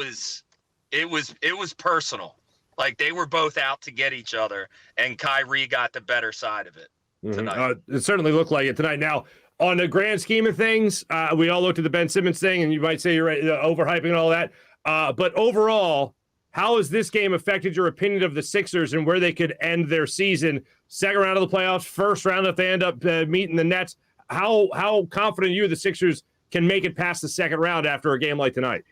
was personal. Like, they were both out to get each other, and Kyrie got the better side of it tonight. It certainly looked like it tonight. Now, on the grand scheme of things, we all looked at the Ben Simmons thing, and you might say you're right, overhyping and all that. But overall, how has this game affected your opinion of the Sixers and where they could end their season? Second round of the playoffs, first round if they end up meeting the Nets. How confident you the Sixers can make it past the second round after a game like tonight?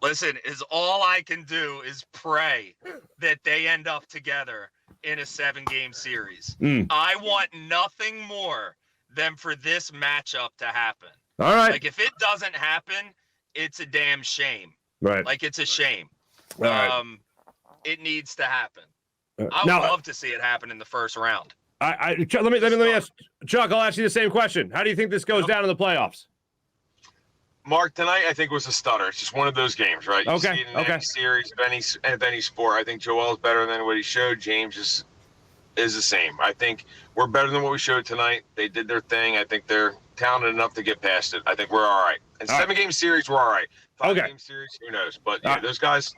Listen, all I can do is pray that they end up together in a 7-game series. I want nothing more than for this matchup to happen. All right. Like, if it doesn't happen, it's a damn shame. Right. Like, it's a shame. All right. It needs to happen. I would love to see it happen in the first round. Let me ask Chuck. I'll ask you the same question. How do you think this goes down in the playoffs? Mark, tonight I think was a stunner. It's just one of those games, right? You see it in any series of any sport. I think Joel's better than what he showed. James is the same. I think we're better than what we showed tonight. They did their thing. I think they're talented enough to get past it. I think we're all right. And 7-game series, we're all right. 5-game series, who knows? But yeah, those guys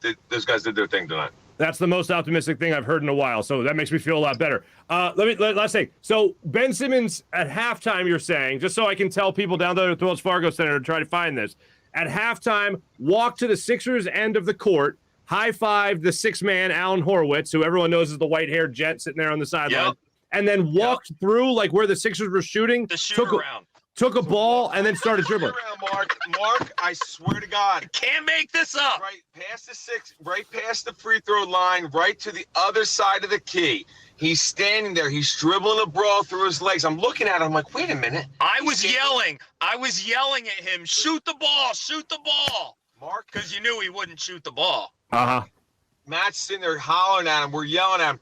did their thing tonight. That's the most optimistic thing I've heard in a while, so that makes me feel a lot better. Let's say, so Ben Simmons at halftime, you're saying, just so I can tell people down there at the Wells Fargo Center to try to find this, at halftime, walked to the Sixers end of the court, high-fived the 6-man Alan Horowitz, who everyone knows is the white-haired gent sitting there on the sideline, and then walked through like where the Sixers were shooting. The shoot-around. Took a ball and then started dribbling. Mark, I swear to God. Can't make this up. Right past the free throw line, right to the other side of the key. He's standing there. He's dribbling a ball through his legs. I'm looking at him. I'm like, wait a minute. I was yelling at him, shoot the ball. Mark. Because you knew he wouldn't shoot the ball. Uh-huh. Matt's sitting there hollering at him. We're yelling at him.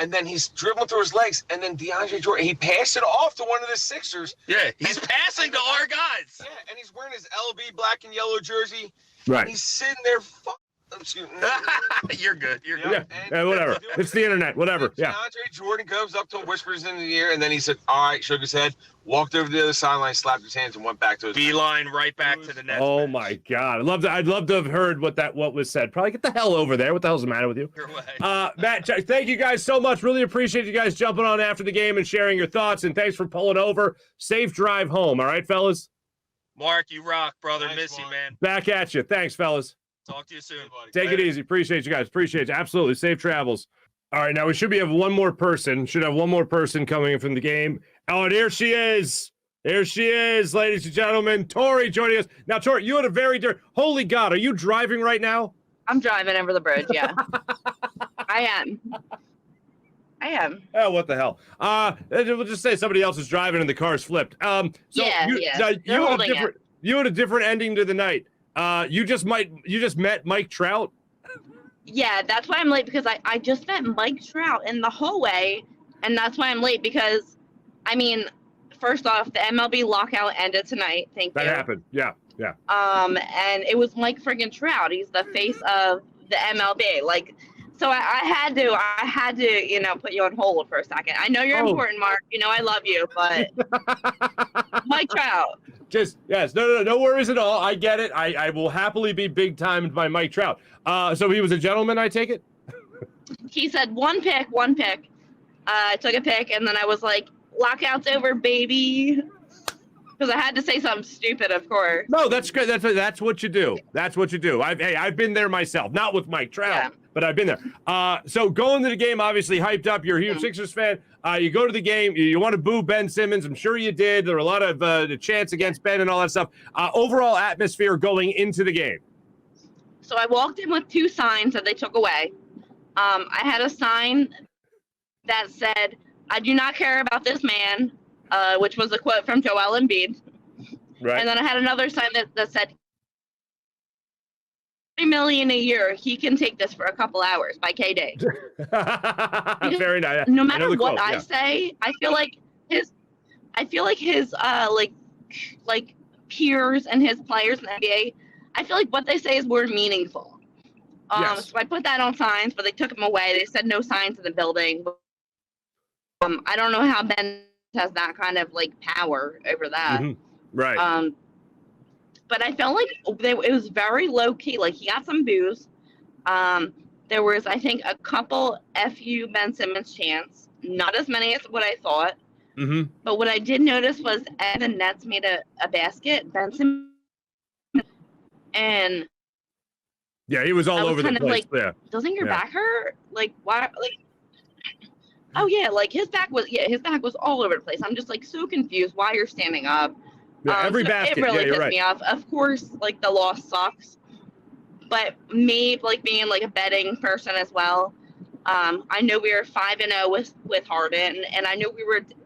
And then he's dribbling through his legs. And then DeAndre Jordan, he passed it off to one of the Sixers. Yeah, he's passing to our guys. Yeah, and he's wearing his LB black and yellow jersey. Right. And he's sitting there. You're good. Yeah, whatever. It's the internet. Whatever. Yeah. DeAndre Jordan comes up to him, whispers in the ear, and then he said, all right, shook his head, walked over to the other sideline, slapped his hands, and went back to his beeline right back to the net. Oh my God. I'd love to have heard what was said. Probably get the hell over there. What the hell's the matter with you? Your way. Matt, thank you guys so much. Really appreciate you guys jumping on after the game and sharing your thoughts, and thanks for pulling over. Safe drive home. All right, fellas? Mark, you rock, brother. Thanks, Miss Mark. you, man. Back at you. Thanks, fellas. Talk to you soon. Take it easy. Appreciate you guys. Appreciate you. Absolutely. Safe travels. All right, now we should have one more person. Should have one more person coming in from the game. Oh, and here she is. There she is, ladies and gentlemen. Tori joining us. Now, Tori, you had a very holy God, are you driving right now? I'm driving over the bridge, yeah. I am. Oh, what the hell? We'll just say somebody else is driving and the car's flipped. You had a different ending to the night. You just met Mike Trout. Yeah, that's why I'm late, because I just met Mike Trout in the hallway, and that's why I'm late, because, I mean, first off, the MLB lockout ended tonight. Thank you. That happened. Yeah. And it was Mike friggin' Trout. He's the face of the MLB. Like, so I had to, put you on hold for a second. I know you're important, Mark. I love you, but Mike Trout. No worries at all. I get it. I will happily be big time by Mike Trout. So he was a gentleman, I take it? He said one pick. I took a pick, and then I was like, lockout's over, baby. Because I had to say something stupid, of course. No, that's good. That's what you do. That's what you do. I've been there myself. Not with Mike Trout, but I've been there. So going to the game, obviously hyped up. You're a huge Sixers fan. You go to the game. You want to boo Ben Simmons. I'm sure you did. There were a lot of the chants against Ben and all that stuff. Overall atmosphere going into the game. So I walked in with 2 signs that they took away. I had a sign that said, "I do not care about this man," which was a quote from Joel Embiid. Right. And then I had another sign that said, $3 million a year, he can take this for a couple hours by KD. Very nice. No matter what I say, I feel like I feel like his like peers and his players in the NBA, I feel like what they say is more meaningful. Yes. So I put that on signs, but they took them away. They said no signs in the building. I don't know how Ben has that kind of like power over that. Right. But I felt like it was very low key. Like he got some boos. There was, I think, a couple FU Ben Simmons chants. Not as many as what I thought. But what I did notice was as the Nets made a basket, Ben Simmons, and yeah, he was all over the place. Like, doesn't your back hurt? Like, why? Like, oh yeah, like his back was all over the place. I'm just like so confused why you're standing up. Yeah, every basket. It really pissed me off. Of course, like the loss sucks, but me like being like a betting person as well. I know we were 5-0 with Harden, and I knew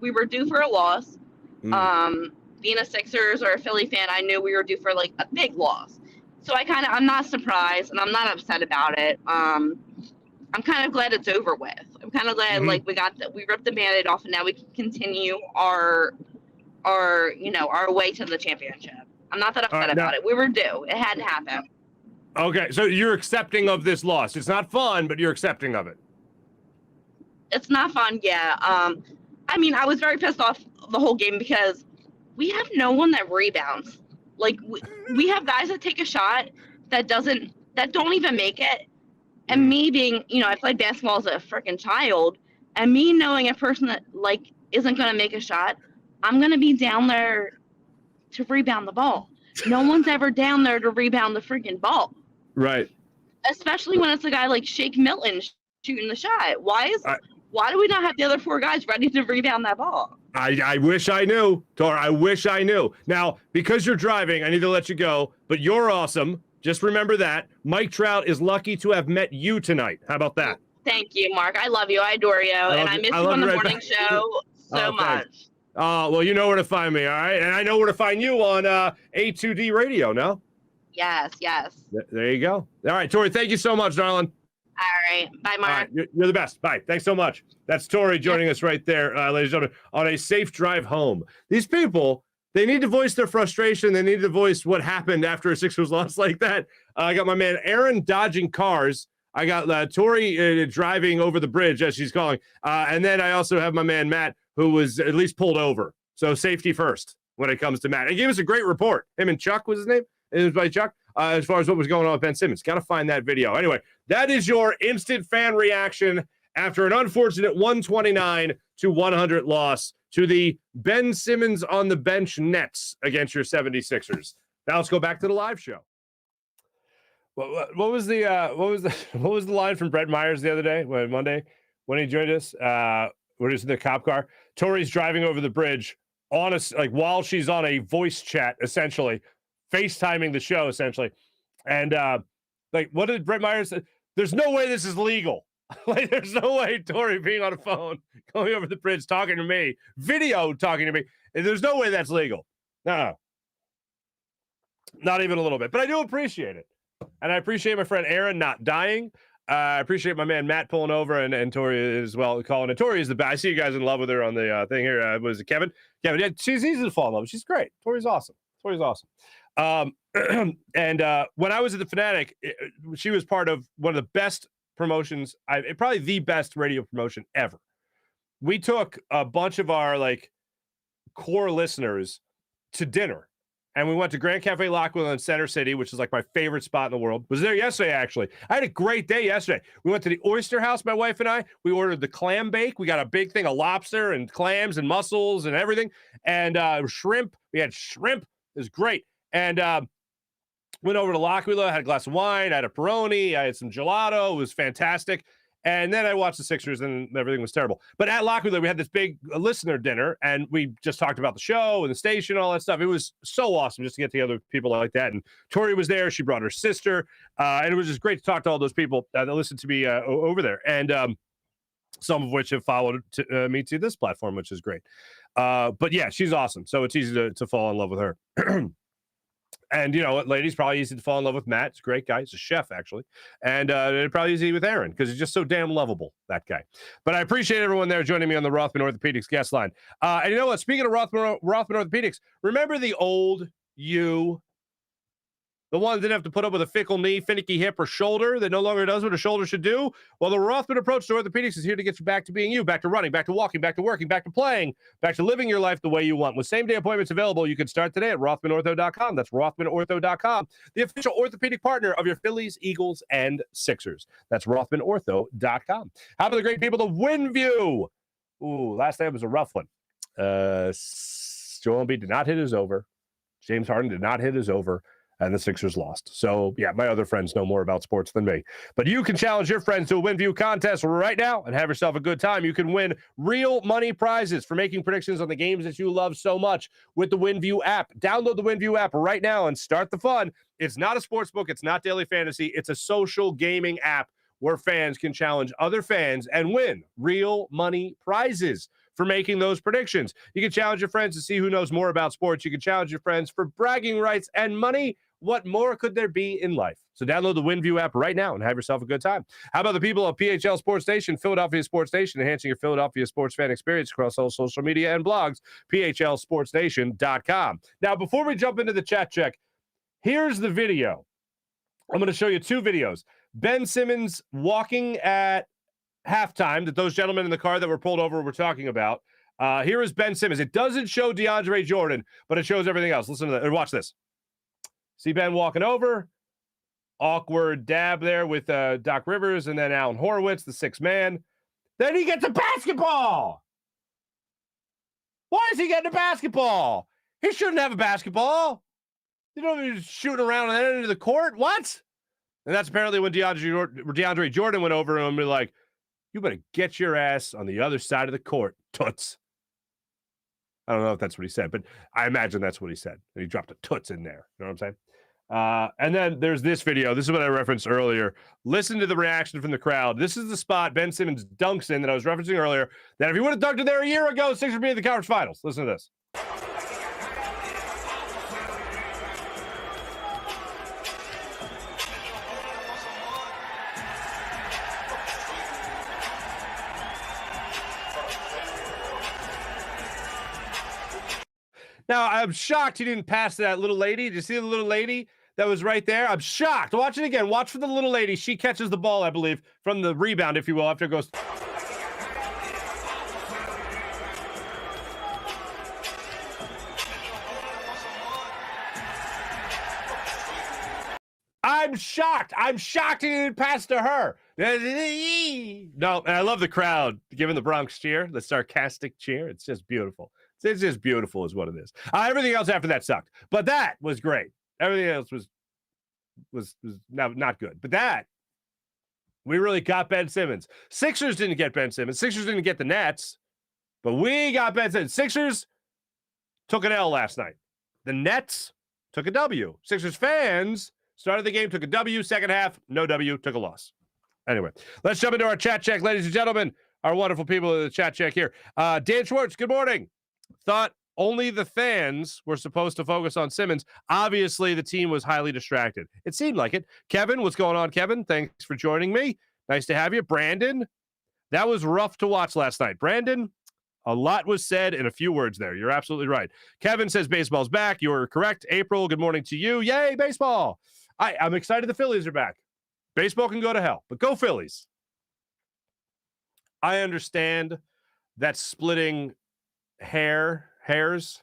we were due for a loss. Being a Sixers or a Philly fan, I knew we were due for like a big loss. So I'm not surprised, and I'm not upset about it. I'm kind of glad it's over with. I'm kind of glad like we ripped the Band-Aid off, and now we can continue our way to the championship. I'm not that upset about it. We were due. It had to happen. Okay, so you're accepting of this loss. It's not fun, but you're accepting of it. It's not fun, yeah. I mean, I was very pissed off the whole game because we have no one that rebounds. Like we have guys that take a shot that don't even make it. And me being, I played basketball as a freaking child, and me knowing a person that like isn't gonna make a shot, I'm gonna be down there to rebound the ball. No one's ever down there to rebound the freaking ball. Right. Especially when it's a guy like Shake Milton shooting the shot. Why do we not have the other 4 guys ready to rebound that ball? I wish I knew, Tor. I wish I knew. Now, because you're driving, I need to let you go, but you're awesome. Just remember that. Mike Trout is lucky to have met you tonight. How about that? Thank you, Mark. I love you. I adore you. And I miss you on the morning show so much. Well, you know where to find me, all right? And I know where to find you on A2D Radio, no? Yes. There you go. All right, Tori, thank you so much, darling. All right. Bye, Mark. All right, you're the best. Bye. Thanks so much. That's Tori joining us right there, ladies and gentlemen, on a safe drive home. These people, they need to voice their frustration. They need to voice what happened after a Sixers loss like that. I got my man Aaron dodging cars. I got Tori driving over the bridge, as she's calling. And then I also have my man Matt, who was at least pulled over. So safety first when it comes to Matt. He gave us a great report. Him and Chuck was his name. It was by Chuck. As far as what was going on with Ben Simmons. Got to find that video. Anyway, that is your instant fan reaction after an unfortunate 129-100 loss to the Ben Simmons on the bench Nets against your 76ers. Now let's go back to the live show. What was the line from Brett Myers the other day, Monday, when he joined us? When he was in the cop car? Tori's driving over the bridge while she's on a voice chat, essentially. FaceTiming the show, essentially. And, what did Brett Myers say? There's no way this is legal. There's no way Tori being on a phone, going over the bridge, talking to me, video talking to me. There's no way that's legal. No. Not even a little bit. But I do appreciate it. And I appreciate my friend Aaron not dying. I appreciate my man Matt pulling over and Tori as well calling it. Tori is the best. I see you guys in love with her on the thing here. Was it Kevin? Kevin, yeah, she's easy to fall in love with. She's great. Tori's awesome. And when I was at the Fanatic, she was part of one of the best promotions, probably the best radio promotion ever. We took a bunch of our core listeners to dinner, and we went to Grand Cafe Lockwood in Center City, which is my favorite spot in the world. Was there yesterday, actually. I had a great day yesterday. We went to the Oyster House, my wife and I. We ordered the clam bake. We got a big thing of lobster and clams and mussels and everything, and shrimp. We had shrimp. It was great. And went over to L'Aquila, had a glass of wine, I had a Peroni, I had some gelato. It was fantastic. And then I watched the Sixers, and everything was terrible. But at L'Aquila, we had this big listener dinner, and we just talked about the show and the station, all that stuff. It was so awesome just to get together with people like that. And Tori was there. She brought her sister. And it was just great to talk to all those people that listened to me over there. And some of which have followed me to this platform, which is great. But yeah, she's awesome. So it's easy to fall in love with her. And you know what, ladies, probably easy to fall in love with Matt. He's a great guy. He's a chef, actually. And probably easy with Aaron because he's just so damn lovable, that guy. But I appreciate everyone there joining me on the Rothman Orthopaedics guest line. And you know what? Speaking of Rothman Orthopaedics, remember the old you? The one that didn't have to put up with a fickle knee, finicky hip, or shoulder that no longer does what a shoulder should do? Well, the Rothman approach to orthopedics is here to get you back to being you, back to running, back to walking, back to working, back to playing, back to living your life the way you want. With same-day appointments available, you can start today at RothmanOrtho.com. That's RothmanOrtho.com, the official orthopedic partner of your Phillies, Eagles, and Sixers. That's RothmanOrtho.com. How about the great people of WinView? Ooh, last night was a rough one. Joel Embiid did not hit his over. James Harden did not hit his over. And the Sixers lost. So, yeah, my other friends know more about sports than me. But you can challenge your friends to a WinView contest right now and have yourself a good time. You can win real money prizes for making predictions on the games that you love so much with the WinView app. Download the WinView app right now and start the fun. It's not a sports book. It's not daily fantasy. It's a social gaming app where fans can challenge other fans and win real money prizes for making those predictions. You can challenge your friends to see who knows more about sports. You can challenge your friends for bragging rights and money. What more could there be in life? So download the WinView app right now and have yourself a good time. How about the people of PHL Sports Station, Philadelphia Sports Station, enhancing your Philadelphia sports fan experience across all social media and blogs, phlsportstation.com. Now, before we jump into the chat check, here's the video. I'm going to show you two videos. Ben Simmons walking at halftime that those gentlemen in the car that were pulled over were talking about. Here is Ben Simmons. It doesn't show DeAndre Jordan, but it shows everything else. Listen to that. Watch this. See Ben walking over. Awkward dab there with Doc Rivers and then Alan Horowitz, the sixth man. Then he gets a basketball. Why is he getting a basketball? He shouldn't have a basketball. You know, he's shooting around on that end of the court. What? And that's apparently when DeAndre Jordan went over and be like, you better get your ass on the other side of the court, toots. I don't know if that's what he said, but I imagine that's what he said. And he dropped a toots in there. You know what I'm saying? And then there's this video. This is what I referenced earlier. Listen to the reaction from the crowd. This is the spot Ben Simmons dunks in that I was referencing earlier, that if he would have dunked it there a year ago, Sixers would be in the conference finals. Listen to this. Now, I'm shocked he didn't pass to that little lady. Did you see the little lady that was right there? I'm shocked. Watch it again. Watch for the little lady. She catches the ball, I believe, from the rebound, if you will, after it goes. I'm shocked. I'm shocked he didn't pass to her. No, and I love the crowd giving the Bronx cheer, the sarcastic cheer. It's just beautiful. It's just beautiful is what it is. Everything else after that sucked, but that was great. Everything else was not good. But that, we really got Ben Simmons. Sixers didn't get Ben Simmons. Sixers didn't get the Nets, but we got Ben Simmons. Sixers took an L last night. The Nets took a W. Sixers fans started the game, took a W. Second half, no W, took a loss. Anyway, let's jump into our chat check, ladies and gentlemen. Our wonderful people in the chat check here. Dan Schwartz, good morning. Thought only the fans were supposed to focus on Simmons. Obviously, the team was highly distracted. It seemed like it. Kevin, what's going on, Kevin? Thanks for joining me. Nice to have you. Brandon, that was rough to watch last night. Brandon, a lot was said in a few words there. You're absolutely right. Kevin says baseball's back. You're correct. April, good morning to you. Yay, baseball. I'm excited the Phillies are back. Baseball can go to hell, but go Phillies. I understand that splitting hairs,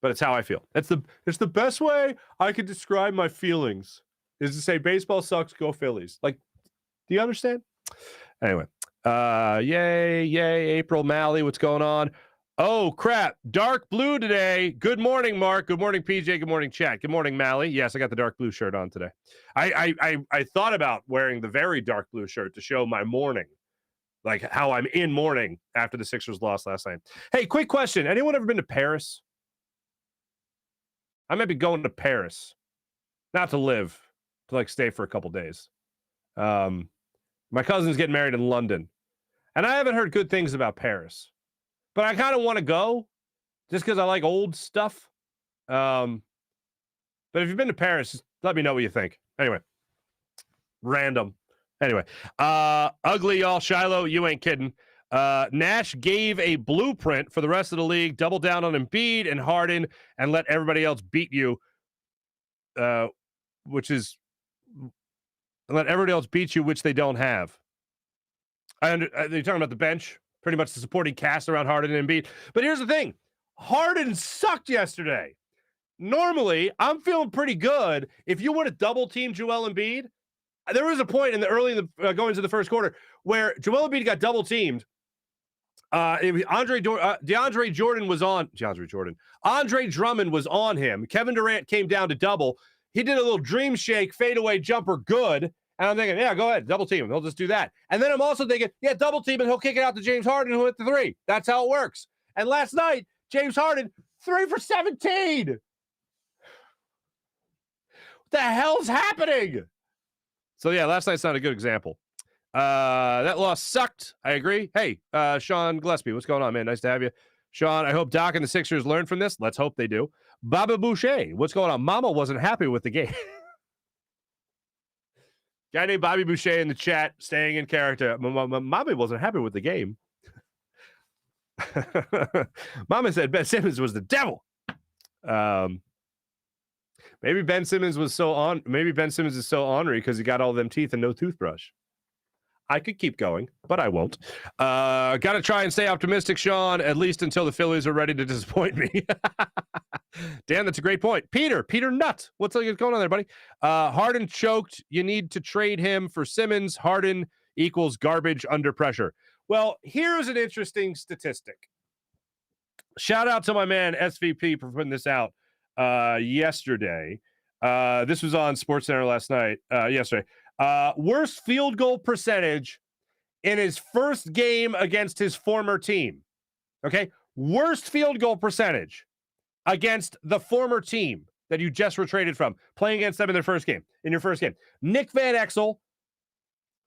but it's how I feel. It's the best way I could describe my feelings is to say baseball sucks, go Phillies. Like, do you understand? Anyway, yay, April Malley, what's going on? Oh, crap, dark blue today. Good morning, Mark. Good morning, PJ. Good morning, chat. Good morning, Malley. Yes, I got the dark blue shirt on today. I thought about wearing the very dark blue shirt to show my mourning. Like how I'm in mourning after the Sixers lost last night. Hey, quick question. Anyone ever been to Paris? I might be going to Paris. Not to live, to like stay for a couple days. My cousin's getting married in London. And I haven't heard good things about Paris. But I kind of want to go just because I like old stuff. But if you've been to Paris, just let me know what you think. Anyway, random. Anyway, ugly, y'all. Shiloh, you ain't kidding. Nash gave a blueprint for the rest of the league. Double down on Embiid and Harden and let everybody else beat you, which they don't have. You're talking about the bench, pretty much the supporting cast around Harden and Embiid. But here's the thing. Harden sucked yesterday. Normally, I'm feeling pretty good. If you would have double-teamed Joel Embiid, there was a point going into the first quarter where Joel Embiid got double-teamed. Andre Drummond was on him. Kevin Durant came down to double. He did a little dream shake, fadeaway jumper, good. And I'm thinking, yeah, go ahead, double team him. He'll just do that. And then I'm also thinking, yeah, double team and he'll kick it out to James Harden who hit the three. That's how it works. And last night, James Harden, 3 for 17. What the hell's happening? So yeah, last night's not a good example. That loss sucked. I agree. Hey, Sean Gillespie, what's going on, man? Nice to have you. Sean, I hope Doc and the Sixers learn from this. Let's hope they do. Baba Boucher, what's going on? Mama wasn't happy with the game. Guy named Bobby Boucher in the chat, staying in character. Mommy wasn't happy with the game. Mama said Ben Simmons was the devil. Maybe Ben Simmons is so ornery because he got all them teeth and no toothbrush. I could keep going, but I won't. Got to try and stay optimistic, Sean, at least until the Phillies are ready to disappoint me. Dan, that's a great point. Peter Nutt. What's going on there, buddy? Harden choked. You need to trade him for Simmons. Harden equals garbage under pressure. Well, here's an interesting statistic. Shout out to my man SVP for putting this out yesterday. This was on SportsCenter yesterday. Worst field goal percentage in his first game against his former team. Okay? Worst field goal percentage against the former team that you just were traded from, playing against them in your first game. Nick Van Exel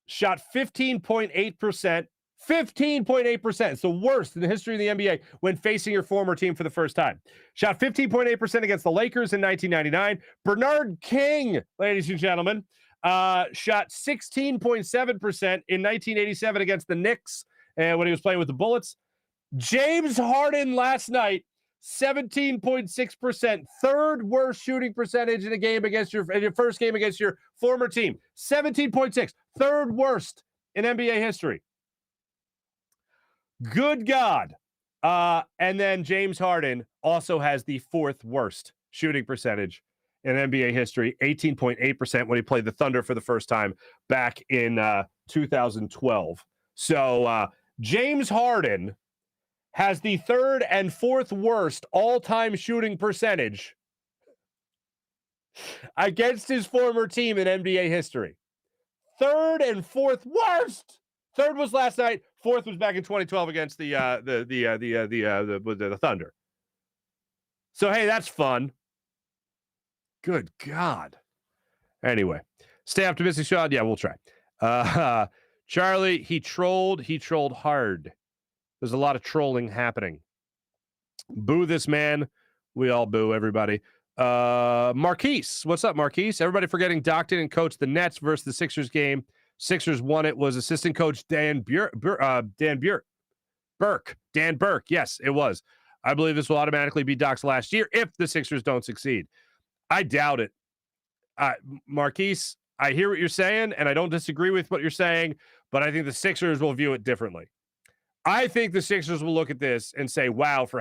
shot 15.8%. 15.8%. It's the worst in the history of the NBA when facing your former team for the first time. Shot 15.8% against the Lakers in 1999. Bernard King, ladies and gentlemen, shot 16.7% in 1987 against the Knicks when he was playing with the Bullets. James Harden last night, 17.6%, third worst shooting percentage in your first game against your former team. 17.6, third worst in NBA history. Good God. And then James Harden also has the fourth worst shooting percentage in NBA history, 18.8% when he played the Thunder for the first time back in 2012. So James Harden has the third and fourth worst all-time shooting percentage against his former team in NBA history. Third and fourth worst. Third was last night. Fourth was back in 2012 against the Thunder. So hey, that's fun. Good God. Anyway, stay optimistic, Sean. Yeah, we'll try. Charlie, he trolled hard. There's a lot of trolling happening. Boo this man. We all boo everybody. Marquise, what's up, Marquise? Everybody forgetting Doc didn't coach the Nets versus the Sixers game. Sixers won it. Was assistant coach Dan Burke. Yes, it was. I believe this will automatically be Doc's last year if the Sixers don't succeed. I doubt it. Marquise, I hear what you're saying, and I don't disagree with what you're saying, but I think the Sixers will view it differently. I think the Sixers will look at this and say, wow, for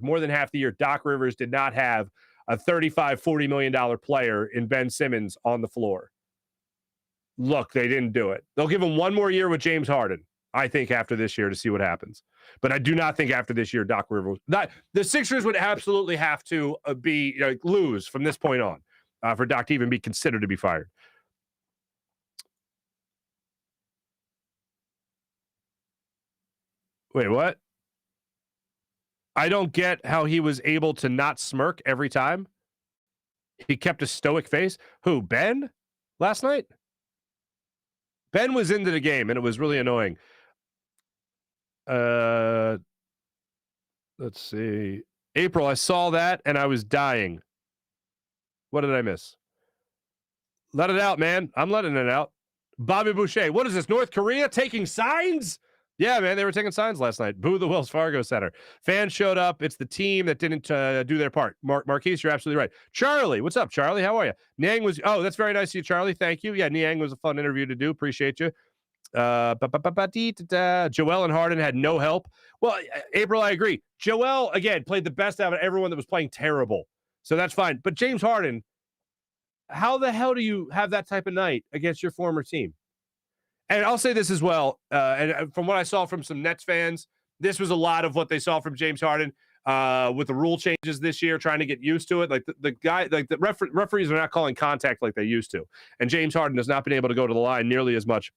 more than half the year, Doc Rivers did not have a $35, $40 million player in Ben Simmons on the floor. Look, they didn't do it. They'll give him one more year with James Harden, I think, after this year to see what happens. But I do not think after this year, Doc Rivers, the Sixers would absolutely have to lose from this point on for Doc to even be considered to be fired. Wait, what? I don't get how he was able to not smirk every time. He kept a stoic face. Who, Ben? Last night? Ben was into the game, and it was really annoying. Let's see. April, I saw that and I was dying. What did I miss? Let it out, man. I'm letting it out. Bobby Boucher. What is this, North Korea taking signs? Yeah, man, they were taking signs last night. Boo the Wells Fargo Center. Fans showed up. It's the team that didn't do their part. Marquise, you're absolutely right. Charlie, what's up, Charlie? How are you? Niang was, oh, that's very nice of you, Charlie. Thank you. Yeah, Niang was a fun interview to do. Appreciate you. Joel and Harden had no help. Well, April, I agree. Joel, again, played the best out of everyone that was playing terrible. So that's fine. But James Harden, how the hell do you have that type of night against your former team? And I'll say this as well, and from what I saw from some Nets fans, this was a lot of what they saw from James Harden with the rule changes this year, trying to get used to it. Like the referees are not calling contact like they used to. And James Harden has not been able to go to the line nearly as much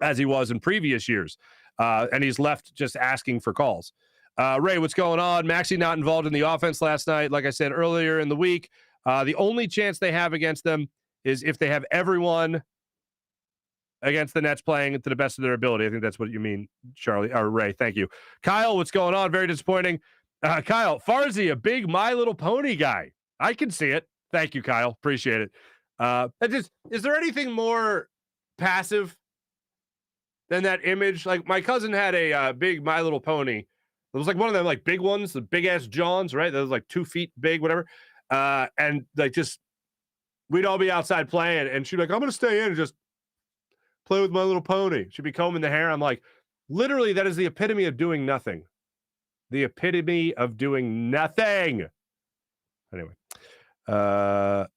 as he was in previous years. And he's left just asking for calls. Ray, what's going on? Maxey not involved in the offense last night. Like I said earlier in the week, the only chance they have against them is if they have everyone against the Nets playing to the best of their ability. I think that's what you mean, Charlie, or Ray. Thank you. Kyle, what's going on? Very disappointing. Kyle, Farzy, a big My Little Pony guy. I can see it. Thank you, Kyle. Appreciate it. Is there anything more passive than that image? Like, my cousin had a big My Little Pony. It was like one of them, like, big ones, the big-ass Johns, right? That was like 2 feet big, whatever. And, like, just, we'd all be outside playing, and she'd be like, I'm going to stay in and just play with My Little Pony. She'd be combing the hair. I'm like, literally, that is the epitome of doing nothing. The epitome of doing nothing. Anyway. Not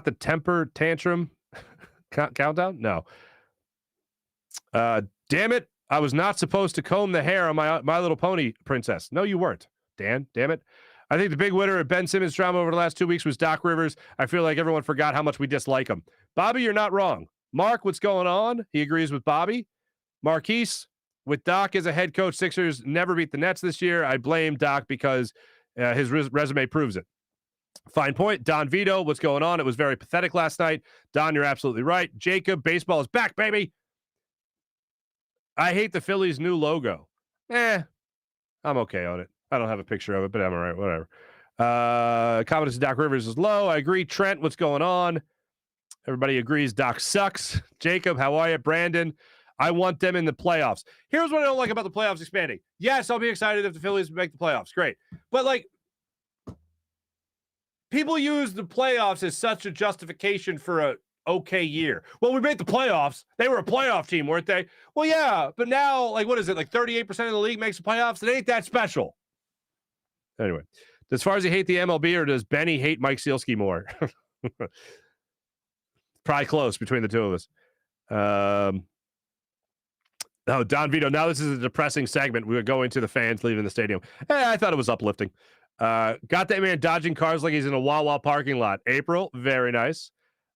the temper tantrum countdown? No. Damn it. I was not supposed to comb the hair on my Little Pony princess. No, you weren't. Dan, damn it. I think the big winner of Ben Simmons' drama over the last 2 weeks was Doc Rivers. I feel like everyone forgot how much we dislike him. Bobby, you're not wrong. Mark, what's going on? He agrees with Bobby. Marquise, with Doc as a head coach, Sixers never beat the Nets this year. I blame Doc because his resume proves it. Fine point. Don Vito, what's going on? It was very pathetic last night. Don, you're absolutely right. Jacob, baseball is back, baby. I hate the Phillies' new logo. I'm okay on it. I don't have a picture of it, but I'm all right. Whatever. Confidence in Doc Rivers is low. I agree. Trent, what's going on? Everybody agrees Doc sucks. Jacob, how are you? Brandon, I want them in the playoffs. Here's what I don't like about the playoffs expanding. Yes, I'll be excited if the Phillies make the playoffs. Great. But, like, people use the playoffs as such a justification for a okay year. Well, we made the playoffs. They were a playoff team, weren't they? Well, yeah, but now, like, what is it? Like 38% of the league makes the playoffs? It ain't that special. Anyway, as far as he hate the MLB, or does Benny hate Mike Sealski more? Probably close between the two of us. Oh, Don Vito. Now this is a depressing segment. We were going to the fans leaving the stadium. I thought it was uplifting. Got that man dodging cars like he's in a Wawa parking lot. April, very nice.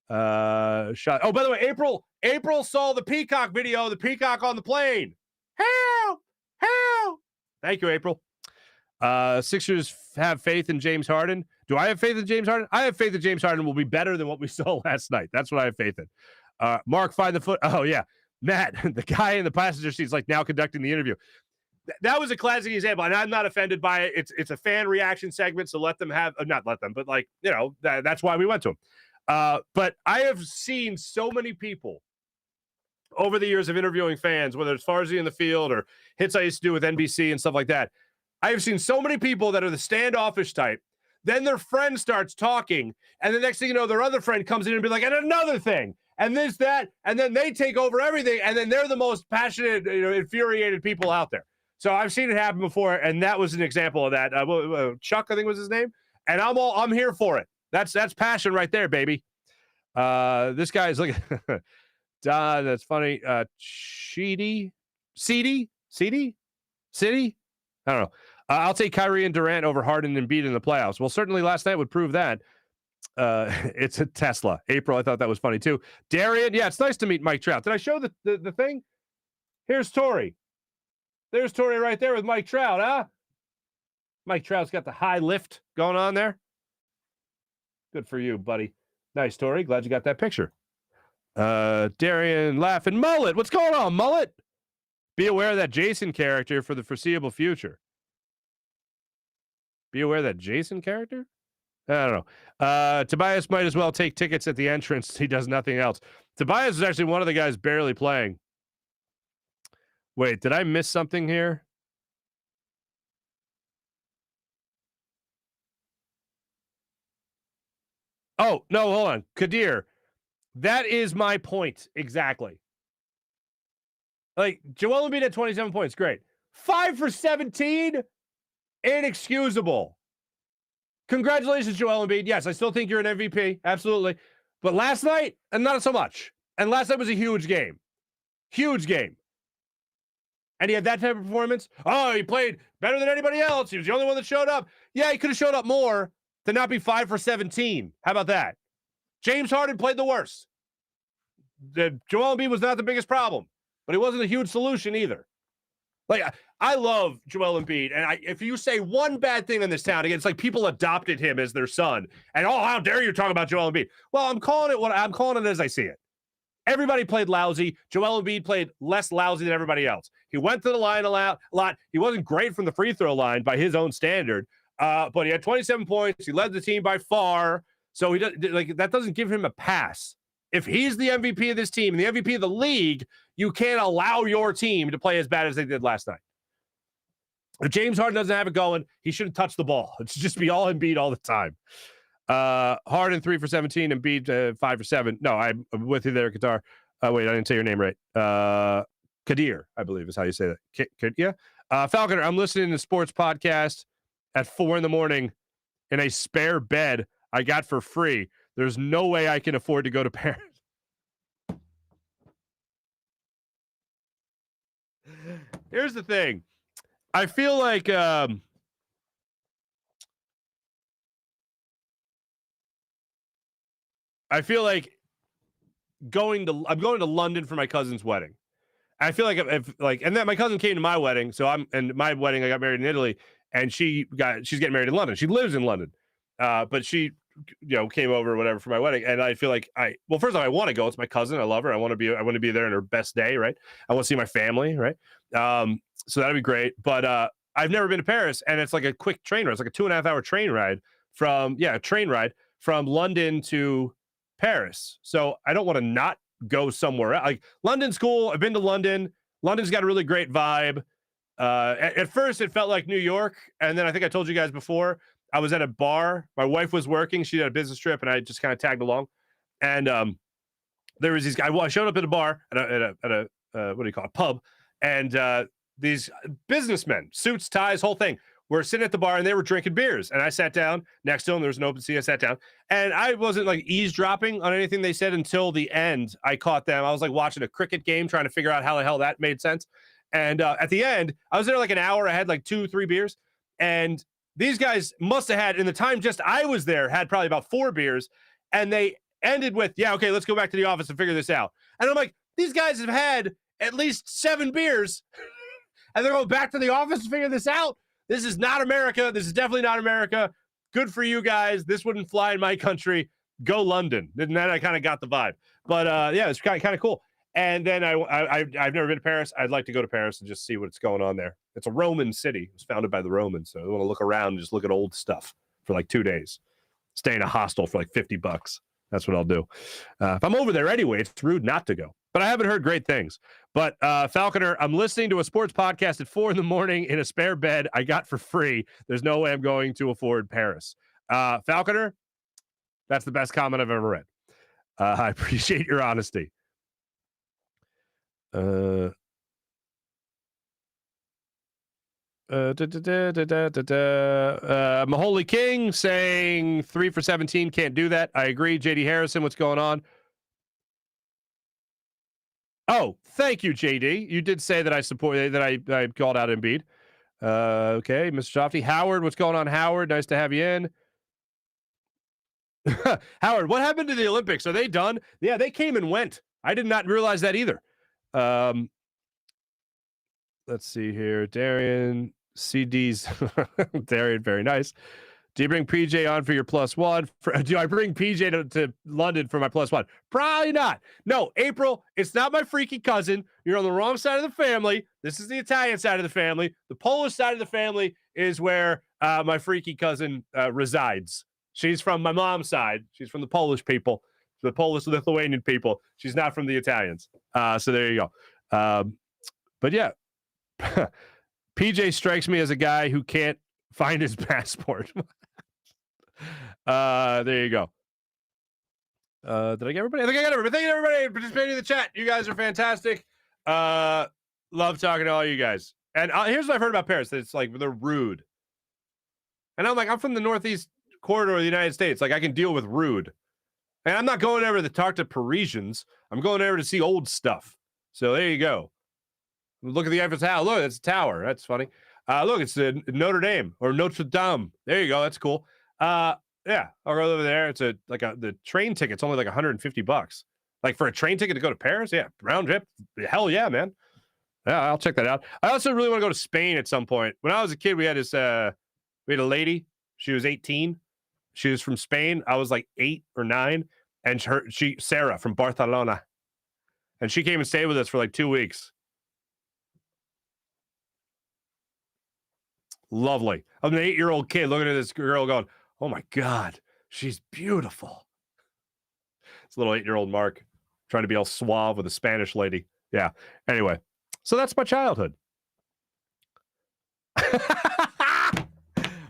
Shot. Oh, by the way, April saw the Peacock video, the Peacock on the plane. Help! Help! Thank you, April. Sixers have faith in James Harden. Do I have faith in James Harden? I have faith that James Harden will be better than what we saw last night. That's what I have faith in. Mark, find the foot. Oh, yeah. Matt, the guy in the passenger seat is like now conducting the interview. That was a classic example, and I'm not offended by it. It's a fan reaction segment, so let them have, not let them, but like, you know, that's why we went to him. But I have seen so many people over the years of interviewing fans, whether it's Farzy in the field or hits I used to do with NBC and stuff like that. I have seen so many people that are the standoffish type. Then their friend starts talking, and the next thing you know, their other friend comes in and be like, and another thing, and this, that, and then they take over everything, and then they're the most passionate, infuriated people out there. So I've seen it happen before, and that was an example of that. Chuck, I think was his name, and I'm here for it. That's passion right there, baby. This guy is looking. That's funny. City. I don't know. I'll take Kyrie and Durant over Harden and Embiid in the playoffs. Well, certainly last night would prove that. It's a Tesla. April, I thought that was funny too. Darian, yeah, it's nice to meet Mike Trout. Did I show the thing? Here's Torrey. There's Torrey right there with Mike Trout, huh? Mike Trout's got the high lift going on there. Good for you, buddy. Nice, Torrey. Glad you got that picture. Darian laughing. Mullet, what's going on, Mullet? Be aware of that Jason character for the foreseeable future. Be aware that Jason character? I don't know. Tobias might as well take tickets at the entrance. He does nothing else. Tobias is actually one of the guys barely playing. Wait, did I miss something here? Oh, no, hold on. Kadir, that is my point exactly. Like, Joel Embiid at 27 points, great. 5 for 17? Inexcusable. Congratulations, Joel Embiid. Yes, I still think you're an MVP. Absolutely. But last night, and not so much. And last night was a huge game. Huge game. And he had that type of performance. Oh, he played better than anybody else. He was the only one that showed up. Yeah, he could have showed up more to not be 5 for 17. How about that? James Harden played the worst. Joel Embiid was not the biggest problem, but he wasn't a huge solution either. Like, I love Joel Embiid, and if you say one bad thing in this town, again, it's like people adopted him as their son, and how dare you talk about Joel Embiid? Well, I'm calling it as I see it. Everybody played lousy. Joel Embiid played less lousy than everybody else. He went to the line a lot. He wasn't great from the free throw line by his own standard, but he had 27 points. He led the team by far, so that doesn't give him a pass. If he's the MVP of this team and the MVP of the league, you can't allow your team to play as bad as they did last night. If James Harden doesn't have it going, he shouldn't touch the ball. It should just be all Embiid all the time. Harden 3 for 17, Embiid 5 for 7. No, I'm with you there, Qatar. Wait, I didn't say your name right. Kadir, I believe is how you say that. Yeah. Falconer, I'm listening to sports podcast at 4 a.m. in a spare bed I got for free. There's no way I can afford to go to Paris. Here's the thing. I feel like I'm going to London for my cousin's wedding. I feel like and then my cousin came to my wedding, my wedding I got married in Italy, and she's getting married in London. She lives in London, but she came over or whatever for my wedding, and I feel like first of all, I want to go. It's my cousin. I love her. I want to be there in her best day, right? I want to see my family, right? So that'd be great. But I've never been to Paris, and it's like a quick train ride. It's like a 2.5 hour train ride from London to Paris. So I don't want to not go somewhere else. Like, London's cool. I've been to London. London's got a really great vibe. At first it felt like New York, and then I think I told you guys before, I was at a bar. My wife was working. She had a business trip, and I just kind of tagged along. And there was these guys. I showed up at a bar at a what do you call it? A pub, and these businessmen, suits, ties, whole thing, were sitting at the bar, and they were drinking beers. And I sat down next to them. There was an open seat. I sat down, and I wasn't like eavesdropping on anything they said until the end. I caught them. I was like watching a cricket game, trying to figure out how the hell that made sense. And at the end, I was there like an hour. I had like 2-3 beers, and these guys must have had, in the time just I was there, had probably about 4 beers, and they ended with, yeah, okay, let's go back to the office and figure this out. And I'm like, these guys have had at least 7 beers, and they're going back to the office to figure this out. This is not America. This is definitely not America. Good for you guys. This wouldn't fly in my country. Go London. And then I kind of got the vibe. But yeah, it's kind of cool. And then I've never been to Paris. I'd like to go to Paris and just see what's going on there. It's a Roman city. It was founded by the Romans. So I want to look around and just look at old stuff for like 2 days. Stay in a hostel for like $50. That's what I'll do. If I'm over there anyway, it's rude not to go. But I haven't heard great things. But Falconer, I'm listening to a sports podcast at 4 a.m. in a spare bed I got for free. There's no way I'm going to afford Paris. Falconer, that's the best comment I've ever read. I appreciate your honesty. Maholy King saying 3 for 17, can't do that. I agree. JD Harrison, what's going on? Oh, thank you, JD. You did say that I called out Embiid. Okay, Mr. Shofty. Howard, what's going on, Howard? Nice to have you in. Howard, what happened to the Olympics? Are they done? Yeah, they came and went. I did not realize that either. Let's see here. Darian, CD's. Darian, very nice. Do you bring PJ on for your +1? Do I bring PJ to London for my +1? Probably not. No, April, it's not my freaky cousin. You're on the wrong side of the family. This is the Italian side of the family. The Polish side of the family is where my freaky cousin resides. She's from my mom's side. She's from the Polish people, the Polish-Lithuanian people. She's not from the Italians. So there you go. But yeah, PJ strikes me as a guy who can't find his passport. There you go. Did I get everybody? I think I got everybody. Thank you, everybody, for participating in the chat. You guys are fantastic. Love talking to all you guys. And here's what I've heard about Paris. It's like they're rude. And I'm like, I'm from the Northeast corridor of the United States. Like, I can deal with rude. And I'm not going over to talk to Parisians. I'm going over to see old stuff. So there you go. Look at the Eiffel Tower. Look, it's a tower. That's funny. Look, it's Notre Dame or Notre Dame. There you go. That's cool. Yeah, I'll go over there. It's the train ticket's only like $150. Like for a train ticket to go to Paris? Yeah, round trip. Hell yeah, man. Yeah, I'll check that out. I also really want to go to Spain at some point. When I was a kid, we had a lady. She was 18. She was from Spain. I was like 8 or 9, and Sarah from Barcelona, and she came and stayed with us for like 2 weeks. Lovely. I'm an 8-year-old kid looking at this girl going, oh my God, she's beautiful. It's a little 8-year-old Marc trying to be all suave with a Spanish lady. Yeah. Anyway, so that's my childhood.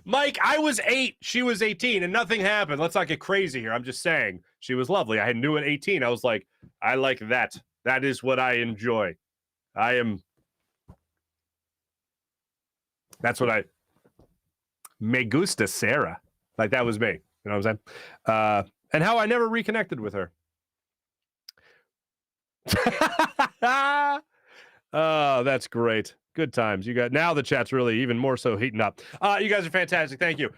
Mike, I was 8. She was 18 and nothing happened. Let's not get crazy here. I'm just saying she was lovely. I knew at 18. I was like, I like that. That is what I enjoy. That's what me gusta Sarah. Like that was me. You know what I'm saying? And how I never reconnected with her. Oh, that's great. Good times. You got now the chat's really even more so heating up. You guys are fantastic. Thank you.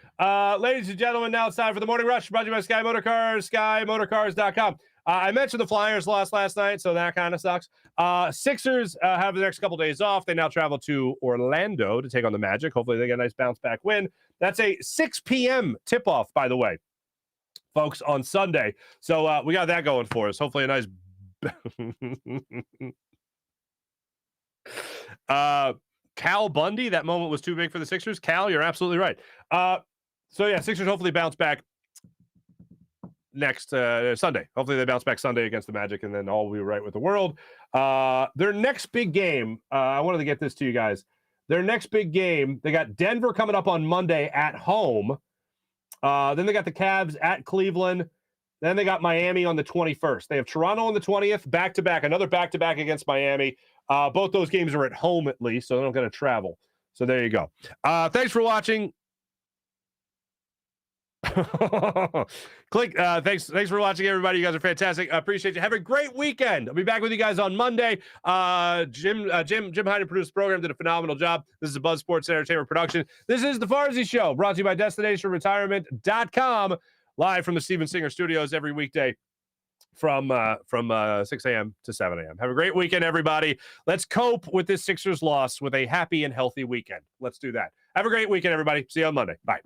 Ladies and gentlemen, now it's time for the Morning Rush, brought to you by Sky Motorcars, SkyMotorcars.com. I mentioned the Flyers lost last night, so that kind of sucks. Sixers have the next couple days off. They now travel to Orlando to take on the Magic. Hopefully they get a nice bounce back win. That's a 6 p.m. tip-off, by the way, folks, on Sunday. So we got that going for us. Hopefully a nice... Cal Bundy, that moment was too big for the Sixers. Cal, you're absolutely right. So yeah, Sixers hopefully bounce back next Sunday. Hopefully they bounce back Sunday against the Magic, and then all will be right with the world. Their next big game, I wanted to get this to you guys. Their next big game, they got Denver coming up on Monday at home. Then they got the Cavs at Cleveland. Then they got Miami on the 21st. They have Toronto on the 20th, back-to-back, another back-to-back against Miami. Both those games are at home at least, so they're not going to travel. So there you go. Thanks for watching. Thanks for watching, everybody. You guys are fantastic. I appreciate you. Have a great weekend. I'll be back with you guys on Monday. Jim Hyden produced the program, did a phenomenal job. This is a Buzz Sports Entertainment production. This is the Farzy Show, brought to you by DestinationRetirement.com, live from the Steven Singer Studios every weekday from 6 a.m. to 7 a.m. Have a great weekend, everybody. Let's cope with this Sixers loss with a happy and healthy weekend. Let's do that. Have a great weekend, everybody. See you on Monday. Bye.